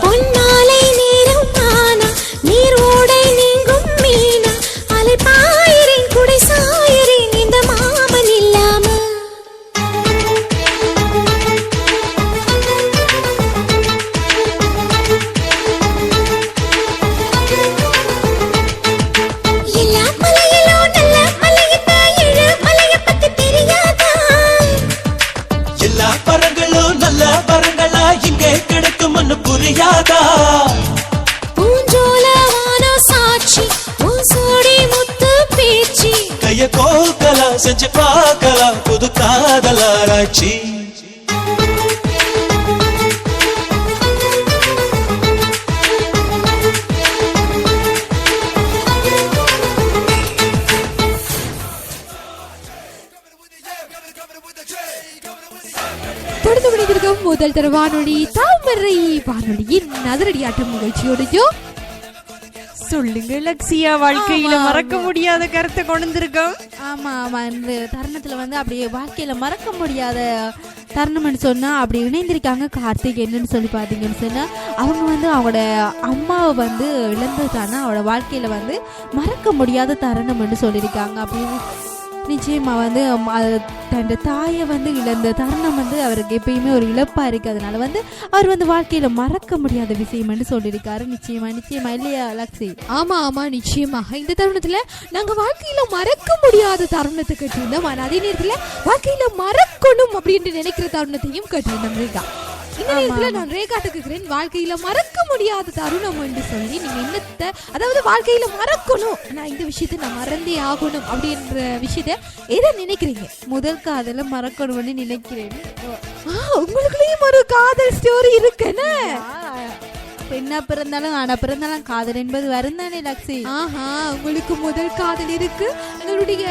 பொன்னாலை நேரம் ஆனா நீர் ஓடை நீங்கும் மீனா அலை பாயிரின் குடை சாயிரின் இந்த மாமன் இல்லாம புரியாதா பூஞ்சோலவான சாட்சி சோடி முத்து பேச்சு கைய கோக்கலாம் செஞ்சு பார்க்கலாம் புது காதல் ஆராய்ச்சி. முதல் தர வானொலி தாமரை வானொலியின் அதிரடியாட்டம் நிகழ்ச்சியோடையோ சொல்லுங்க லக்ஸியா, வாழ்க்கையில மறக்க முடியாத கருத்தை கொண்டிருக்கோம். ஆமா ஆமா, இந்த தருணத்துல வந்து அப்படியே வாழ்க்கையில மறக்க முடியாத தருணம்னு சொன்னா அப்படி இணைந்திருக்காங்க கார்த்திக். என்னன்னு சொல்லி பாத்தீங்கன்னு சொன்னா அவங்க வந்து அவங்களோட அம்மாவை வந்து இழந்ததுதானா அவளோட வாழ்க்கையில வந்து மறக்க முடியாத தருணம்னு சொல்லியிருக்காங்க. அப்படின்னு நிச்சயமா வந்து தன் தாயை வந்து இழந்த தருணம் வந்து அவருக்கு எப்பயுமே ஒரு இழப்பா இருக்கு. அதனால வந்து அவர் வந்து வாழ்க்கையில மறக்க முடியாத விஷயம் சொல்லியிருக்காரு. நிச்சயமா நிச்சயமா இல்லையா லக்ஸி? ஆமா ஆமா நிச்சயமாக. இந்த தருணத்துல நாங்க வாழ்க்கையில மறக்க முடியாத தருணத்தை கேட்டிருந்தோம். ஆனா அதே நேரத்துல வாழ்க்கையில மறக்கணும் அப்படின்னு நினைக்கிற தருணத்தையும் கேட்டிருந்தோம் ரேகா. இந்த நேரத்துல நான் ரேகாட்ட கேட்கிறேன், வாழ்க்கையில மறக்க முடியாத தருணம் என்று சொல்லி நீங்க என்னத்தை, அதாவது வாழ்க்கையில மறக்கணும் நான் இந்த விஷயத்தை நான் மறந்தே ஆகணும் அப்படின்ற விஷயத்த எதை நினைக்கிறீங்க? முதல் காதல மறக்கணும்னு நினைக்கிறேன். உங்களுக்குள்ளேயும் ஒரு காதல் ஸ்டோரி இருக்குன்னு. பெண்ணா பிறந்தாலும் ஆனா பிறந்தாலும் காதல் என்பது வரும் தானே லக்ஸி? ஆஹா, உங்களுக்கு முதல் காதல் இருக்கு. எங்களுடைய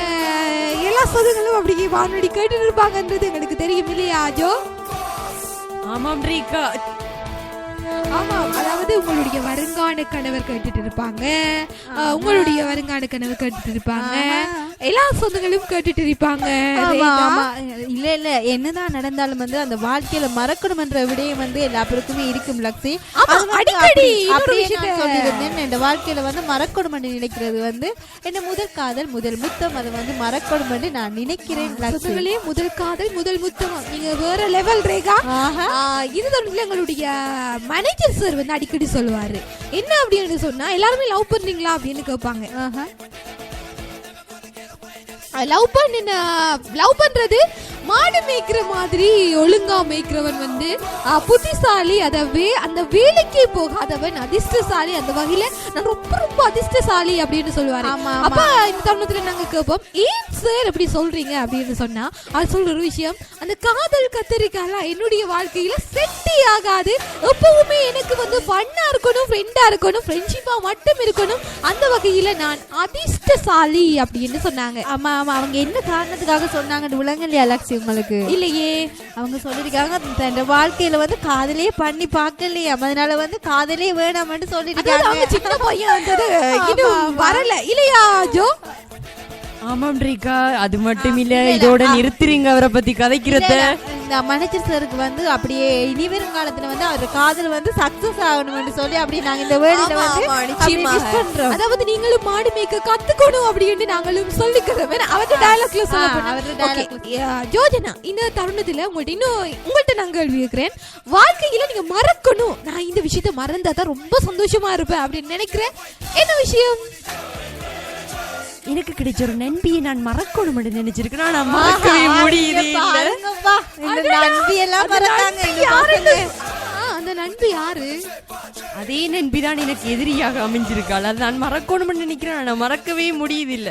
எல்லா சொந்தங்களும் அப்படி வானொலி கேட்டு இருப்பாங்கன்றது எங்களுக்கு தெரியும் இல்லையா ஜோ? ஆமாம் ரேகா. ஆமா, அதாவது உங்களுடைய வருங்கான கணவர் கேட்டுட்டு இருப்பாங்க, உங்களுடைய வருங்கான கணவர் கேட்டுட்டு இருப்பாங்க, எல்லா சொந்தங்களும் கேட்டுட்டு இருப்பாங்க. இல்ல இல்ல, என்னதான் நடந்தாலும் வந்து அந்த வாழ்க்கையில மறக்கணும் என்ற விடயம் வந்து எல்லா பேருக்குமே இருக்கும் லக்ஸி. அடிக்கடி இந்த வாழ்க்கையில வந்து மறக்கணும் என்று நினைக்கிறது வந்து என்ன முதல் காதல் முதல் முத்தம், அதை வந்து மறக்கணும் என்று நான் நினைக்கிறேன். முதல் காதல் முதல் முத்தம் நீங்க வேற லெவல் ரேகா. இதுதான் எங்களுடைய மேனேஜர் சார் வந்து அடிக்கடி சொல்லுவாரு. என்ன அப்படின்னு சொன்னா எல்லாருமே லவ் பண்ணீங்களா அப்படின்னு கேட்பாங்க. லவ் பண்றது மாடு மேய்க்கிற மாதிரி ஒழுங்கா மேய்க்கிறவன் வந்து புத்திசாலி. அந்த வேலைக்கு போகாதவன் அதிர்ஷ்டசாலி. அந்த வகையில நான் ரொம்ப ரொம்ப அதிர்ஷ்டசாலி அப்படின்னு சொல்லுவாரு. அப்ப இந்த தருணத்துல நாங்க கேட்போம், ஏன் சார் அப்படி சொல்றீங்க அப்படின்னு சொன்னா அது சொல்ற ஒரு விஷயம், அந்த காதல் கத்தரிக்காலாம் என்னுடைய வாழ்க்கையில செட்டே ஆகாது. எப்பவுமே எனக்கு வந்து ஃபன்னா இருக்கணும், ஃப்ரெண்டா இருக்கணும், ஃப்ரெண்ட்ஷிப்பா மட்டும் இருக்கணும். அந்த வகையில நான் அதிர்ஷ்டசாலி அப்படின்னு சொன்னாங்க. ஆமா ஆமா, அவங்க என்ன காரணத்துக்காக சொன்னாங்கன்னு விளங்கலையா லக்ஷி உங்களுக்கு? இல்லையே, அவங்க சொல்லிருக்காங்க தன் வாழ்க்கையில வந்து காதலே பண்ணி பார்க்கலையா, அதனால வந்து காதலே வேணாம்னு சொல்லிருக்காங்க. சின்ன பையன் வரல இல்லையா ஜோ? ஆமாம் ரீகா, அது மட்டும் இல்ல, இதோட நிறுத்துறீங்க அவரை பத்தி கதைக்கிறத. இந்த மேனேஜர் சாருக்கு வந்து அப்படியே இனி வரும் காலத்துல வந்து அவர் காதல் வந்து சக்சஸ் ஆகணும்னு சொல்லி அப்படி நாங்க இந்த வேர்ல்ட்ல வந்து அதாவது நீங்களும் மாடு மேய்க்க கத்துக்கணும் அப்படின்னு நாங்களும் சொல்லிக்கிறோம். அவரு டயலாக்ல சொல்லணும். ஜோஜனா, இந்த தருணத்துல உங்கள்கிட்ட நான் கேள்வி கேட்கிறேன், வாழ்க்கையில நீங்க மறக்கணும், நான் இந்த விஷயத்த மறந்தாதான் ரொம்ப சந்தோஷமா இருப்பேன் அப்படின்னு நினைக்கிறேன், என்ன விஷயம்? எனக்கு கிடைச்ச ஒரு நண்பியை நான் மறக்கணும் நினைச்சிருக்கேன், நான் மறக்கவே முடியுது. அந்த நண்பி யாரு? அதே நண்பிதான் எனக்கு எதிரியாக அமைஞ்சிருக்காள். அது நான் மறக்கணும்னு நினைக்கிறேன், நான் மறக்கவே முடியுது இல்ல.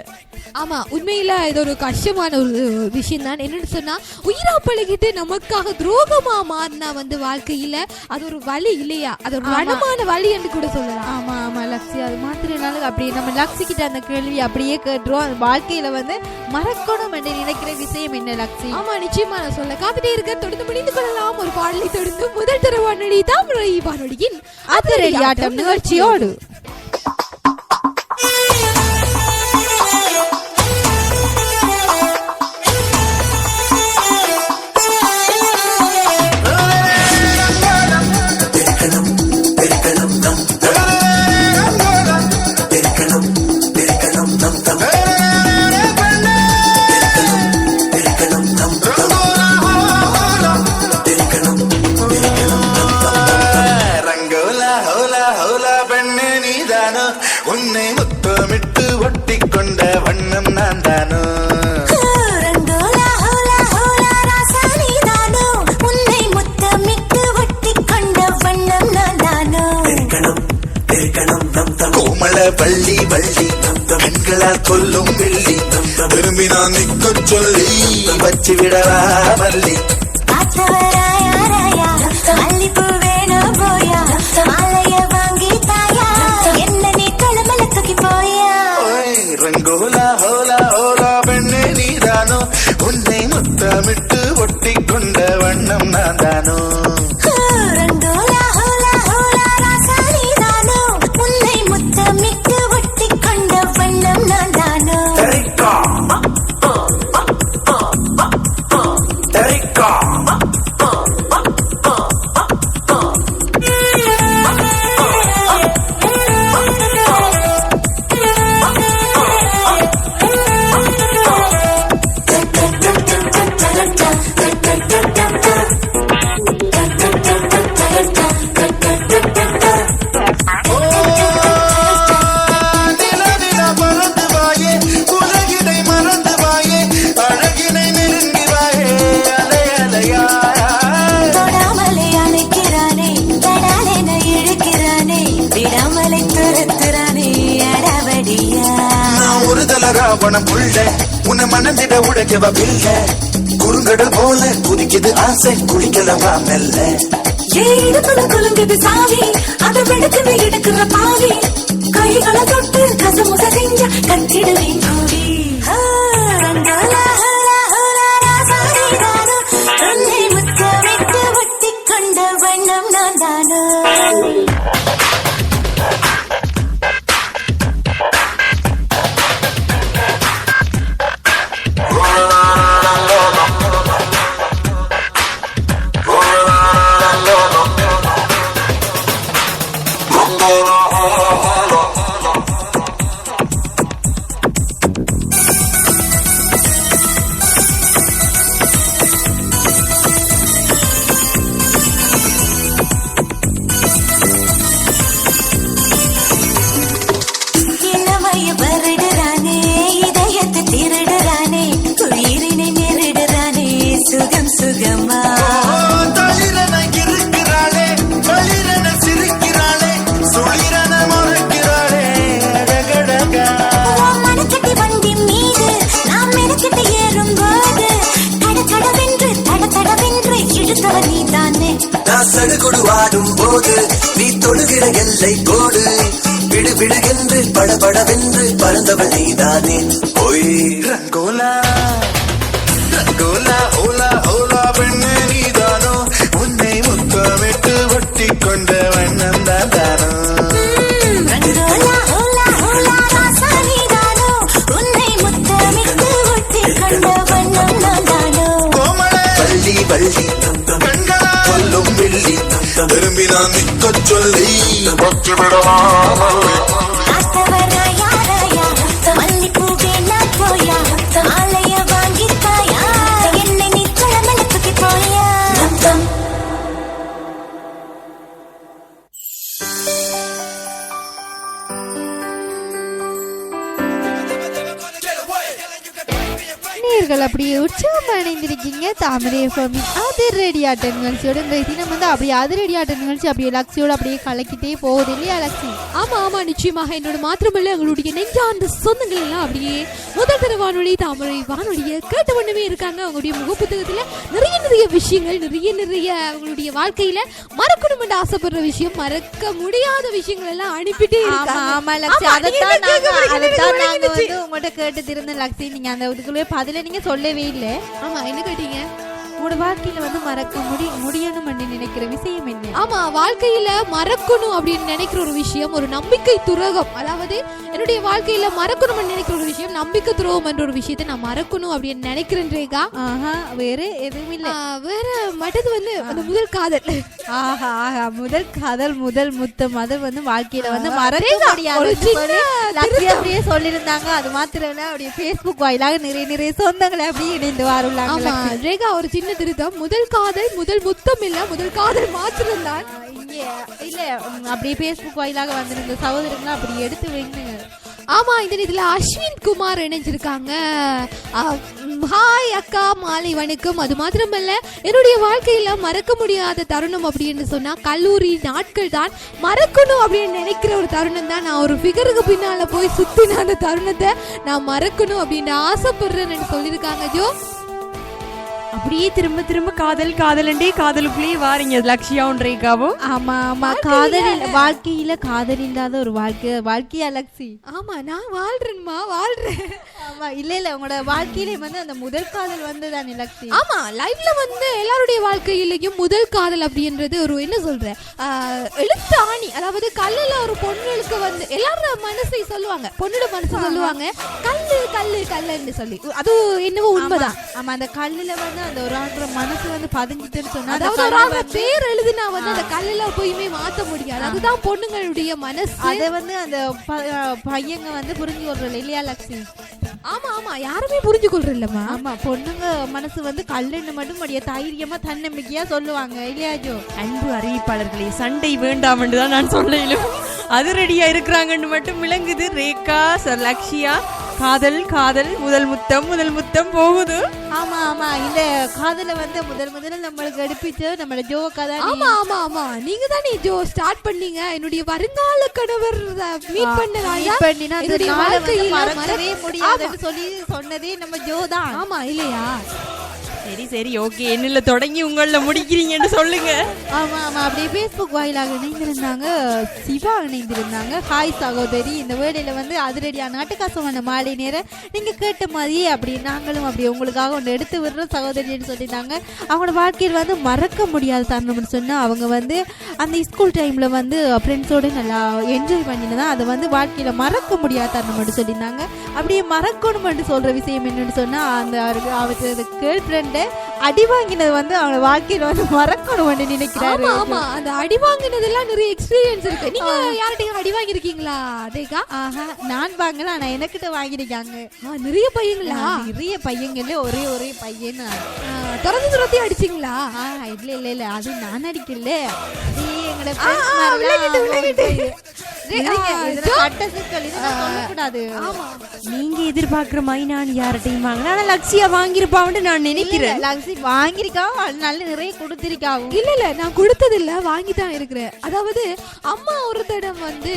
ஆமா, உண்மையில இது ஒரு கஷ்டமான ஒரு விஷயம் தான். என்னன்னு சொன்னா, உயிரா பழகிட்டு நமக்காக துரோகமா மாறினா வந்து வாழ்க்கையில அது ஒரு வழி இல்லையா, அது ஒரு ரணமான வழி என்று கூட சொல்லலாம். ஆமா ஆமா லக்ஷி, அது மாத்திரனால அப்படி நம்ம லக்ஷி கிட்ட அந்த கேள்வி அப்படியே கேட்டுருவோம். அந்த வாழ்க்கையில வந்து மறக்கணும் என்று நினைக்கிற விஷயம் என்ன லக்ஷி? ஆமா, நிச்சயமா நான் சொல்ல காத்துட்டே இருக்க. தொடர்ந்து முடிந்து கொள்ளலாம் ஒரு பாடலை தொடர்ந்து முதல் தர வானொலி தாமரை வானொலியின் அதிரடியாட்டம் நிகழ்ச்சியோடு. உன்னை முத்தமிட்டு ஒட்டி கொண்ட வண்ணம் நான் தானோ, உன்னை முத்தமிட்டு ஒட்டி கொண்ட வண்ணம் நான் தானோ, கோமள வள்ளி வள்ளி பெண்களால் கொல்லும் வெள்ளி, திரும்பி நான் நிக்க சொல்லி வச்சு விடவா வள்ளி, மல்லிப்பூ வேணும் போயா, மாலைய வாங்கி தாயா, என்ன நீ தலைமல தூக்கி போயா, ரங்கோலா ஹோலா ஹோலா பெண்ணே நீதானோ, உன்னை முத்தமிட்டு ஒட்டி கொண்ட வண்ணம் நான் தானோ, ரங்கோலா ஹோலா ஹோலா ராசா நீதானோ, உன்னை முத்தமிட்டு ஒட்டி கொண்ட வண்ணம் நான் தானோ, தரிக்கா தரிக்கா ராவணம் உள்ள உன்னை மனதிட உடைக்கவ பில்ல, குறுங்கடல் போல குதிக்குது ஆசை குளிக்கலவா மெல்ல, குலுங்குது சாவி அதை விடுக்குது எடுக்கிற பாவி, கைகளை தொட்டு கசமுச செஞ்ச கட்டிடுவே கூடி, உன்னை முத்தமிட்டு ஒட்டி கொண்ட வண்ணம் நான் தானோ. நான் சடுகுடுவாடும் போது நீ தொடுகிற எல்லை கோடு விடு விடு என்று படபடவென்று பறந்தவள் நீதானே ஓய் ரங்கோலா ரங்கோலா ஓலா ஓலா பெண்ணே நீதானோ உன்னை முத்தமிட்டு ஒட்டி கொண்ட வண்ணம் தானோ ரங்கோலா ஓலா ஓலா ராசா நீதானோ உன்னை முத்தமிட்டு ஒட்டி கொண்ட வண்ணம் தானோ வள்ளி வள்ளி கண்களா சொல்லும் வெள்ளி திரும்பி நான் நிற்க சொல்லி பச்சு விடவாமல்லி ஆத்தவராயா ராயா மல்லிப்பூவே நான் போயா மாலைய வாங்கி தாயா என்னை நீ குளமல தூக்கி போயா நேயர்கள் அப்படியே உற்சாகமா இணைந்திருக்கீங்க தாமரை எஃப்எம்மின் அதிரடி ஆட்ட நிகழ்ச்சியோட இந்த தினம் வந்து அப்படியே அதிரடி ஆட்ட நிகழ்ச்சி அப்படியே லக்ஸியோட அப்படியே கலக்கிட்டே போகுது இல்லையா லக்ஸி? ஆமா ஆமா நிச்சயமாக என்னோட மாத்திரமல்ல எங்களுடைய நெஞ்சார்ந்த சொந்தங்கள் எல்லாம் அப்படியே முதல் தர வானொலி தாமரை வானொலியை கேட்ட ஒண்ணுமே இருக்காங்க. அவங்களுடைய முகப்புத்தகத்துல நிறைய நிறைய விஷயங்கள் நிறைய அவங்களுடைய வாழ்க்கையில மறக்கணும் என்று ஆசைப்படுற விஷயம் மறக்க முடியாத விஷயங்கள் எல்லாம் அனுப்பிட்டே இருக்காங்க. ஆமா லக்ஸி, அதைத்தான் நாங்க வந்து உங்கள்கிட்ட கேட்டு திருந்த லக்ஸி. நீங்க அந்த இதுக்குள்ளே பதில நீங்க சொல்லவே இல்லை. ஆமா என்ன கேட்டீங்க? உங்களோட வாழ்க்கையில வந்து மறக்க முடியணும் நினைக்கிற விஷயம் என்ன? ஆமா வாழ்க்கையில மறக்கணும் அப்படின்னு நினைக்கிற ஒரு விஷயம் ஒரு நம்பிக்கை துரோகம். அதாவது என்னுடைய வாழ்க்கையில மறக்கணும் நினைக்கிற ஒரு விஷயம் நம்பிக்கை துரோகம் என்ற ஒரு விஷயத்தை நான் மறக்கணும் அப்படின்னு நினைக்கிறேன் ரேகா. வேற எதுவும் இல்ல. வேற மற்றது வந்து அந்த முதல் காதல். முதல் காதல் முதல் முத்தம் அது வந்து வாழ்க்கையில வந்து மறக்க முடியாது அப்படியே சொல்லியிருந்தாங்க. அது மாத்திரம் இல்ல அப்படியே Facebook வாயிலாக நிறைய சொந்தங்களை அப்படியே இணைந்து வாருள்ளாங்க. ரேகா ஒரு சின்ன திருத்தம், முதல் காதல் முதல் முத்தம் இல்ல, முதல் காதல் மாத்திரம் தான். இல்ல அப்படியே Facebook வாயிலாக வந்திருந்த சகோதரங்களை அப்படி எடுத்து வைங்க. ஆமா இந்த இதுல அஸ்வின் குமார் இணைஞ்சிருக்காங்க. ஹாய் அக்கா மாலை வணக்கம். அது மாத்திரமல்ல என்னுடைய வாழ்க்கையில மறக்க முடியாத தருணம் அப்படின்னு சொன்னா கல்லூரி நாட்கள் தான். மறக்கணும் அப்படின்னு நினைக்கிற ஒரு தருணம் தான். நான் ஒரு ஃபிகருக்கு பின்னால போய் சுத்தின அந்த தருணத்தை நான் மறக்கணும் அப்படின்னு ஆசைப்படுறேன்னு சொல்லியிருக்காங்க. ஜோ அப்படியே திரும்ப திரும்ப காதலுண்டே காதலுக்குள்ளேயே வாரீங்க லக்ஷியாவும் ரேகாவும். ஆமா ஆமா காதல் வாழ்க்கையில காதல் இல்லாத ஒரு வாழ்க்கையா லக்ஷி? ஆமா நான் வாழ்றேன்மா வாழ்றேன். ஆமா இல்ல உங்களோட வாழ்க்கையில வந்து அந்த முதல் காதல் வந்ததானே லக்ஷி? ஆமா லைஃப்ல வந்து எல்லாருடைய வாழ்க்கையிலையும் முதல் காதல் அப்படின்றது ஒரு என்ன சொல்ற எழுத்து ஆணி. அதாவது கல்லுல ஒரு பொண்ணுக்கு வந்து எல்லாரும் மனசை சொல்லுவாங்க, பொண்ணோட மனசு சொல்லுவாங்க கல்லு கல்லு கல்லுன்னு சொல்லி. அது என்னவோ உண்மைதான். ஆமா அந்த கல்லுல வந்து அந்த ஒரு ஆளுடைய மனசு வந்து பதிஞ்சிட்டுன்னு சொன்னா அதாவது பேர் எழுதுனா வந்து அந்த கல்லுல போயுமே மாத்த முடியாது. அதுதான் பொண்ணுங்களுடைய மனசு. அதை வந்து அந்த பையங்க வந்து புரிஞ்சு கொள்றல இல்லையா லக்ஷ்மி? ஆமா ஆமா யாருமே புரிஞ்சு கொள்றல்லம்மா. ஆமா பொண்ணுங்க மனசு வந்து கல்லுன்னு மட்டும் முடிய தைரியமா தன்னம்பிக்கையா சொல்லுவாங்க இல்லையா ஜோ? அன்பு அறிவிப்பாளர்களே சண்டை வேண்டாம் என்று தான் நான் சொல்லும். அது ரெடியா இருக்கிறாங்கன்னு மட்டும் விளங்குது. ரேகா லக்ஷியா காதல் காதல் முதல் முத்தம் போகுது. ஆமா ஆமா இந்த காதல வந்து முதல்ல நம்மளுக்கு எடுப்பிச்சு நம்மள ஜோ கதை. ஆமா ஆமா ஆமா நீங்க தான் ஜோ ஸ்டார்ட் பண்ணீங்க. என்னுடைய வருங்கால கணவர் மீட் பண்ணினா என்னுடைய வாழ்க்கையில மறக்கவே முடியாதுன்னு சொல்லி சொன்னதே நம்ம ஜோ தான். ஆமா இல்லையா? சரி ஓகே என்னல தொடங்கி உங்கள முடிக்கிறீங்கன்னு சொல்லுங்க. ஆமா ஆமா அப்படியே Facebook வாயிலாக இணைந்திருந்தாங்க. சிவா இணைந்திருந்தாங்க. ஹாய் சகோதரி, இந்த வேளையில வந்து அதிரடியான நாட்டுக்காசமான மாலை நேரம் நீங்க கேட்ட மாதிரியே அப்படி நாங்களும் அப்படி உங்களுக்காக ஒன்று எடுத்து விடுற சகோதரின்னு சொல்லிட்டாங்க. அவங்களோட வாழ்க்கையில் வந்து மறக்க முடியாத தருணம்னு சொன்னா அவங்க வந்து அந்த ஸ்கூல் டைம்ல வந்து ஃப்ரெண்ட்ஸோட நல்லா என்ஜாய் பண்ணினதான் அதை வந்து வாழ்க்கையில மறக்க முடியாத தருணம்னு சொல்லியிருந்தாங்க. அப்படியே மறக்கணும்னு சொல்ற விஷயம் என்னன்னு சொன்னா அந்த அவருக்கு கேர்ள் ஃப்ரெண்ட் அடி வாங்கினது வந்து அவங்க வாழ்க்கையில வந்து மறக்கணும்னு நினைக்கிறாரு. ஆமா அந்த அடி வாங்கினதெல்லாம் நிறைய எக்ஸ்பீரியன்ஸ் இருக்கு. நீங்க யார்கிட்டயும் அடி வாங்கிருக்கீங்களா ரேகா? நான் வாங்கல, ஆனா எனக்கிட்ட வாங்கிருக்காங்க. நிறைய பையங்களா? நிறைய பையங்கள்ல ஒரே பையன். துரத்தி அடிச்சிங்களா? இல்ல அது நான் அடிக்கல. நீங்க எதிர்பார்க்கிற மாதிரி நான் யார்கிட்டையும் வாங்கினா ஆனா லக்ஷியா வாங்கிருப்பான்னு நான் நினைக்கிறேன். லக்ஷி வாங்கிருக்கா, நல்ல நிறைய கொடுத்திருக்காவும். இல்ல நான் கொடுத்தது இல்ல, வாங்கி தான் இருக்கிறேன். அதாவது அம்மா ஒரு தடம் வந்து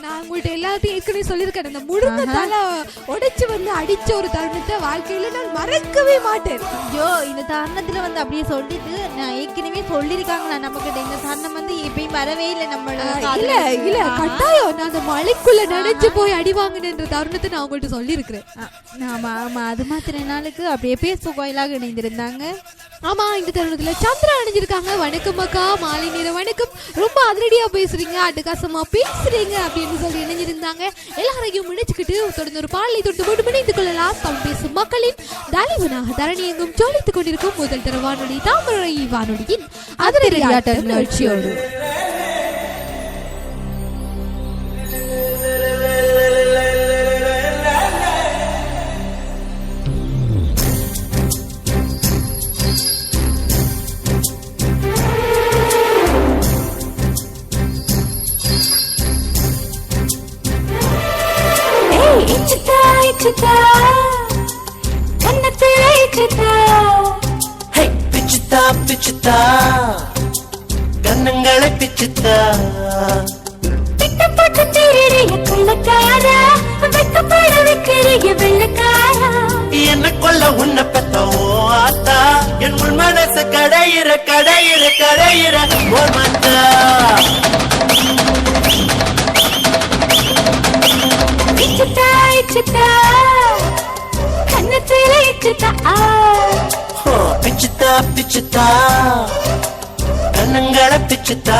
நான் உங்கள்ட்ட எல்லாத்தையும் ஏற்கனவே சொல்லியிருக்கேன், அந்த முழுங்கத்தால உடைச்சு வந்து அடிச்ச ஒரு தருணத்தை வாழ்க்கையில நான் மறக்கவே மாட்டேன். ஐயோ, இந்த தருணத்துல வந்து அப்படியே சொல்லிட்டு நான் ஏற்கனவே சொல்லிருக்காங்களா நமக்கிட்ட, இந்த தருணம் வந்து எப்பயும் வரவே இல்லை நம்மளோட. இல்ல கட்டாயம் நான் அந்த மலைக்குள்ள நனைஞ்சு போய் அடி வாங்கின தருணத்தை நான் உங்கள்ட்ட சொல்லி இருக்கிறேன். ஆமா ஆமா, அது மாத்திர நாளுக்கு அப்படியே பேச கோயிலாக இணைந்திருந்தாங்க. ஆமா, இந்த தருணத்துல சந்திரா அணிஞ்சிருக்காங்க. வணக்கம் அக்கா, மாலை நேரம் வணக்கம். ரொம்ப அதிரடியா பேசுறீங்க, அட்டகாசமா பேசுறீங்க அப்படின்னு சொல்லி இணைஞ்சிருந்தாங்க. எல்லாரையும் முடிச்சுக்கிட்டு தொடர்ந்து ஒரு பாடலை தொட்டு போட்டு இணைந்து கொள்ளலாம். தமிழ் பேசும் மக்களின் தலைவனாக தரணி எங்கும் ஜோலித்துக் கொண்டிருக்கும் முதல் தர வானொலி தாமரை வானொலியின் அதிரடியாட்ட நிகழ்ச்சியோடு பிச்சுத்தா கண்ணங்களை பிச்சுத்தா திட்டப்பட்டு திருடைய கொள்ளக்காரா, வெக்கப்பட வைக்கிறிய வெள்ளக்காரா. என்ன கொல்ல உன்னை பெத்த ஆத்தா, என் உள் மனச கடையிற கடையிற கடையிற ஓர் மாத்தா. இச்சுத்தா கண்ணத்தில இச்சுத்தா, பிச்சுத்தா கண்ணங்களை பிச்சுத்தா.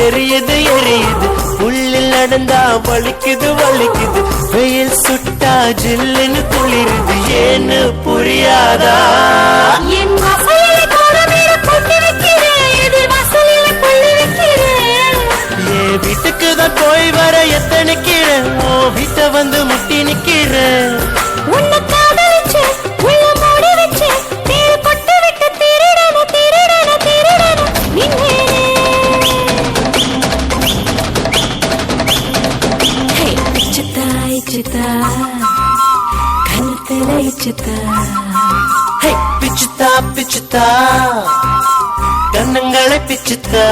எரியுது எரியுது, உள்ளில் நடந்தா வலிக்குது வலிக்குது, வெயில் சுட்டா ஜில்லுன்னு குளிருது, ஏன்னு புரியாதா? என் வாசலில கோரமேல போட்டு வைக்கிறேன், எதிர் வாசலில கொள்ளு வைக்கிறேன். என் வீட்டுக்கு தான் போய் வர எத்தனைக்கிறேன், ஓ வீட்டை வந்து முட்டி நிக்கிறேன். உன்னை காதலிச்சு உள்ள மூடி வச்சு தேடி பட்டு விட்டு திருடன திருடன திருடன நின்னே. பிச்சுத்தா கண்ணங்களை பிச்சுத்தா.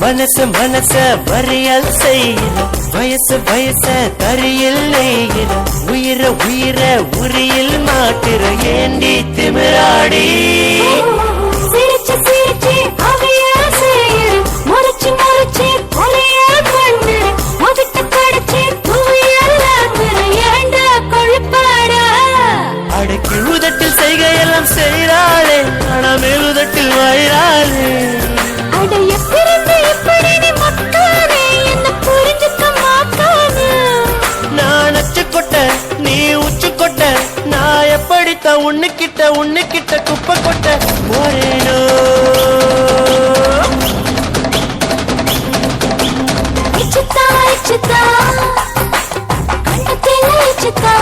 மனச மனச வரையல் செய்யல, வயசு வயச தரியில் நெய்யல, உயிர உயிர உரியில் மாட்டுற ஏண்டி திமிராடி. சிரிச்சு சிரிச்சு அவைய செய்யற, முறைச்சு முறைச்சு கொலைய பண்ணுற, முகத்தை கடிச்சு தூயல் ஆக்குற, ஏண்டா கொழுப்பாடா. அடக்கி உதட்டில் செய்கையெல்லாம் செய்கிறாளே, ஆனா மேலுதட்டில் வாயிறாளே. அட எப்பிருந்து எப்படி நீ மக்கானே, என்ன புரிஞ்சுக்க மாட்டானே. நான் அச்சு கொட்ட நீ உச்சு கொட்ட, நான் எப்படித்தான் உன்னுக்கிட்ட குப்பை கொட்ட போறேனோ. இச்சுத்தா இச்சுத்தா கண்ணத்தில இச்சுத்தா,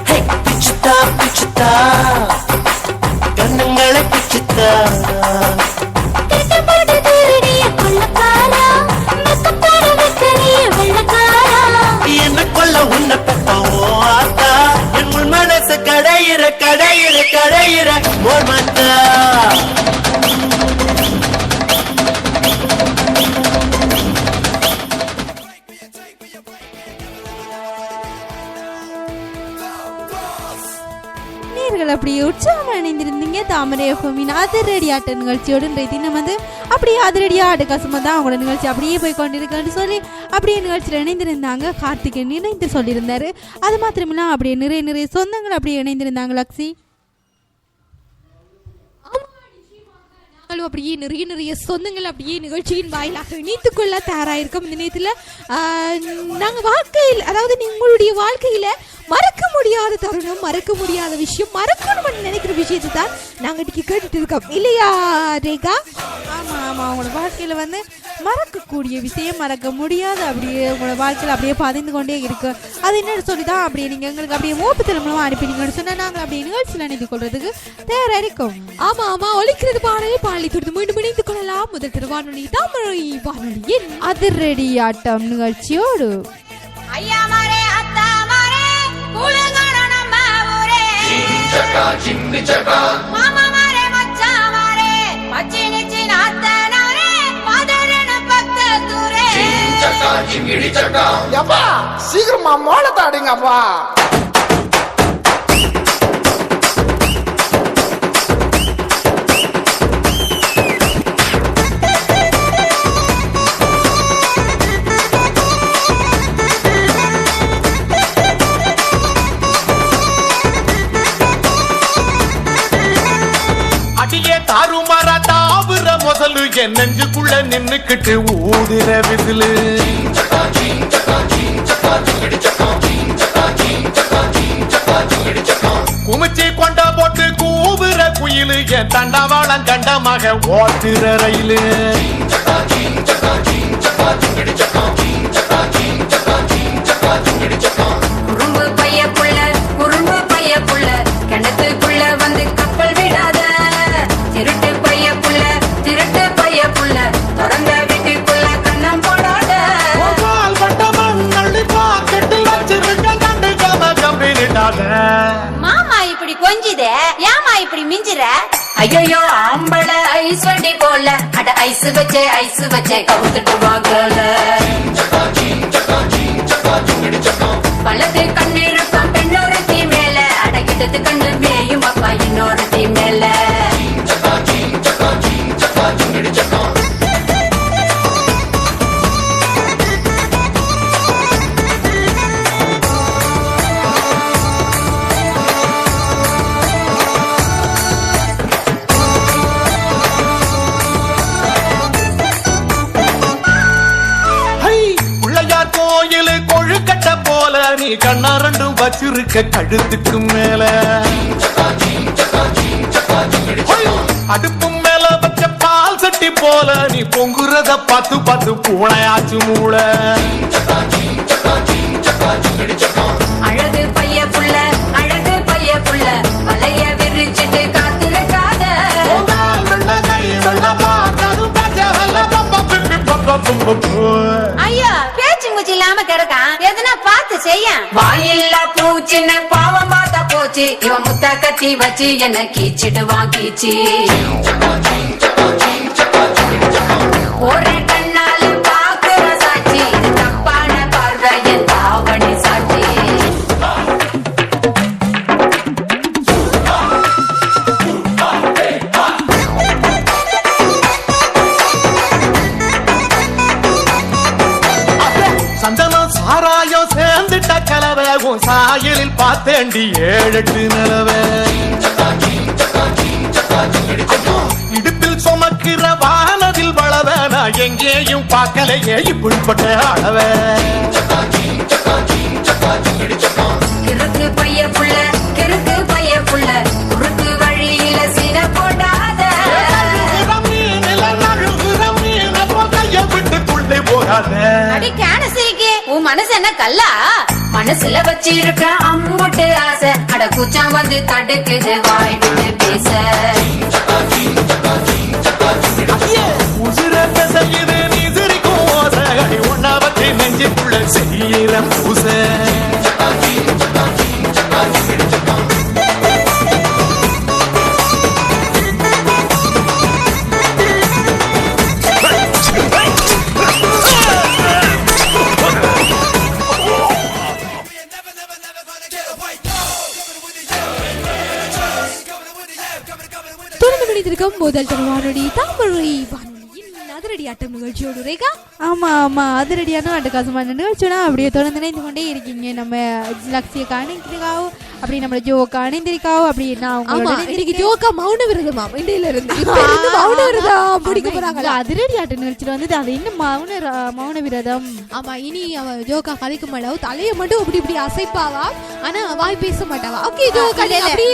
பிச்சுத்தா பிச்சுத்தா கண்ணங்களை பிச்சுத்தா. திட்டப்பட்டு திருடிய கொள்ளக்காரா, கடையிற கடையிற கடையிற மோர் மத்தா அப்படியே உற்சாகமா இணைந்திருந்தீங்க தாமரை எஃப்எம்மின் அதிரடி ஆட்ட நிகழ்ச்சியோடு இன்றைய தினம் வந்து அப்படியே அதிரடியா ஆட்ட கசமா தான் அவங்களோட நிகழ்ச்சி அப்படியே போய் கொண்டிருக்கேன்னு சொல்லி அப்படியே நிகழ்ச்சியில் இணைந்திருந்தாங்க. கார்த்திகன் இணைந்து சொல்லியிருந்தாரு. அது மாத்திரமில்லாம் அப்படியே நிறைய சொந்தங்கள் அப்படியே இணைந்திருந்தாங்க. லக்ஸி அப்படியே நிறைய சொந்தங்கள் அப்படியே நிகழ்ச்சியின் வாயிலாக இணைத்துக் கொள்ள தயாராயிருக்கும். இந்த நேரத்தில் நாங்கள் வாழ்க்கையில், அதாவது உங்களுடைய வாழ்க்கையில மறக்க முடியாத தருணம், மறக்க முடியாத விஷயம், மறக்கணும்னு நினைக்கிற விஷயத்தை தான் நாங்கள் இன்னைக்கு கேட்டுட்டு இருக்கோம் இல்லையா ரேகா? ஆமாம் ஆமாம், உங்களோட வாழ்க்கையில் வந்து மறக்கக்கூடிய விஷயம், மறக்க முடியாது அப்படியே உங்களோட வாழ்க்கையில் அப்படியே பதிந்து கொண்டே இருக்கு. அது என்னன்னு சொல்லி தான் அப்படியே நீங்கள் எங்களுக்கு அப்படியே மூப்பத்தில் மூலமாக அனுப்பினீங்கன்னு சொன்னால் நாங்கள் அப்படியே நிகழ்ச்சியில் இணைந்து கொள்றதுக்கு தயாராக இருக்கும். ஆமாம் ஆமாம், ஒலிக்கிறது பாடலை பாடலை தொடர்ந்து மீண்டும் இணைந்து கொள்ளலாம். முதல் திரு வானொலி தாமரை வானொலியின் அதிரடி ஆட்டம் நிகழ்ச்சியோடு சீக்கிரமா மோளத்தை அடிங்கப்பா. தாறுமாற தாவுற முதலு என் நெஞ்சுக்குள்ள நின்னுக்கிட்டு ஊதுற விசிலு குமிச்சி கொண்ட போட்டு கூவுற குயிலு என் தண்டவாளம் கண்டமாக ஓட்டுற ரயிலு குறும்பு பைய புள்ள குறும்பு பைய புள்ள கிணத்துக்குள்ள வந்து கப்பல் விடாத திருட்டு பைய புள்ள திருட்டு பைய புள்ள தொடர்ந்த வீட்டுக்குள்ள கண்ணம் போடாத மாமா இப்படி கொஞ்சிதே ஏமா இப்படி மிஞ்சிர ஐயோ ஆம்பள ஐஸ் வண்டி போல அட ஐஸ் வச்சே கவுத்துட்டு வாங்கல பழத்து கண்ணிருக்கும் பெண்ணொரு தீ மேல அடக்கிட்டது கண்ணு மேயும் அப்பா இன்னொரு தீ மேல கொழுக்கட்ட போல நீ கண்ணா ரெண்டும் வச்சிருக்க கழுத்துக்கு மேல அடுப்பு மேல வச்ச பால் சட்டி போல நீ பொங்குறத பார்த்து பார்த்து பூனையாச்சு மூளை அழகு பைய புள்ள வலைய விரிச்சிட்டு காத்திருக்காத ஐயா பேச்சு மூச்சு இல்லாம கிடக்கான் எதுனா பார்த்து செய்ய வாயில்லா பூச்சின்னு பாவம் பார்த்தா போச்சு இவன் முத்த கத்தி வச்சு என்ன கீச்சிடுவான் கீச்சி ஒரே கண்ணால பாக்குற சாட்சி இது தப்பான பார்வை என் தாவணி சாட்சி சந்தனம் சாராயம் சேர்ந்துட்ட கலவையாகும் சாயலில் பார்த்தேண்டி 7-8 நிலவே இடுப்பில் சுமக்கிற வானதில் வளவேனா எங்கேயும் பார்க்கலையே இப்படிப்பட்ட அளவே கிறுக்கு பைய புள்ள குறுக்கு வழியில சீன போடாத உன் மனசு என்ன கல்லா மனசுல வச்சிருக்க அம்முட்டு ஆசை அட கூச்சம் வந்து தடுக்குது வாய் விட்டு பேச உசிர செய்யுது நீ சிரிக்கும் ஓசை ஒன்னா வச்சு நெஞ்சுக்குள்ள செய்யற பூசை இணைந்திருக்கும் முதல் வானொலி தமிழ் வானொலியின் அதிரடி ஆட்டம் நிகழ்ச்சியோடு ரேகா. ஆமா ஆமா அதிரடியான அட்டகாசமான நிகழ்ச்சினா அப்படியே தொடர்ந்து இணைந்து கொண்டே இருக்கீங்க. நம்ம லக்ஷிய காணிக்காவும் அப்படி நம்ம ஜோக்கா அணிந்திருக்காவோ அப்படி இன்னைக்கு ஜோக்கா மௌன விரதமா இண்டையில இருந்து மௌன விரதம் பிடிக்க போறாங்க. அதிரடி ஆட்ட நிகழ்ச்சியில வந்து அது இன்னும் மௌன விரதம். ஆமா இனி அவ ஜோக்கா கலைக்க மாட்டாவோ தலையை மட்டும் இப்படி இப்படி அசைப்பாவா ஆனா வாய் பேச மாட்டாவா. ஓகே ஜோக்கா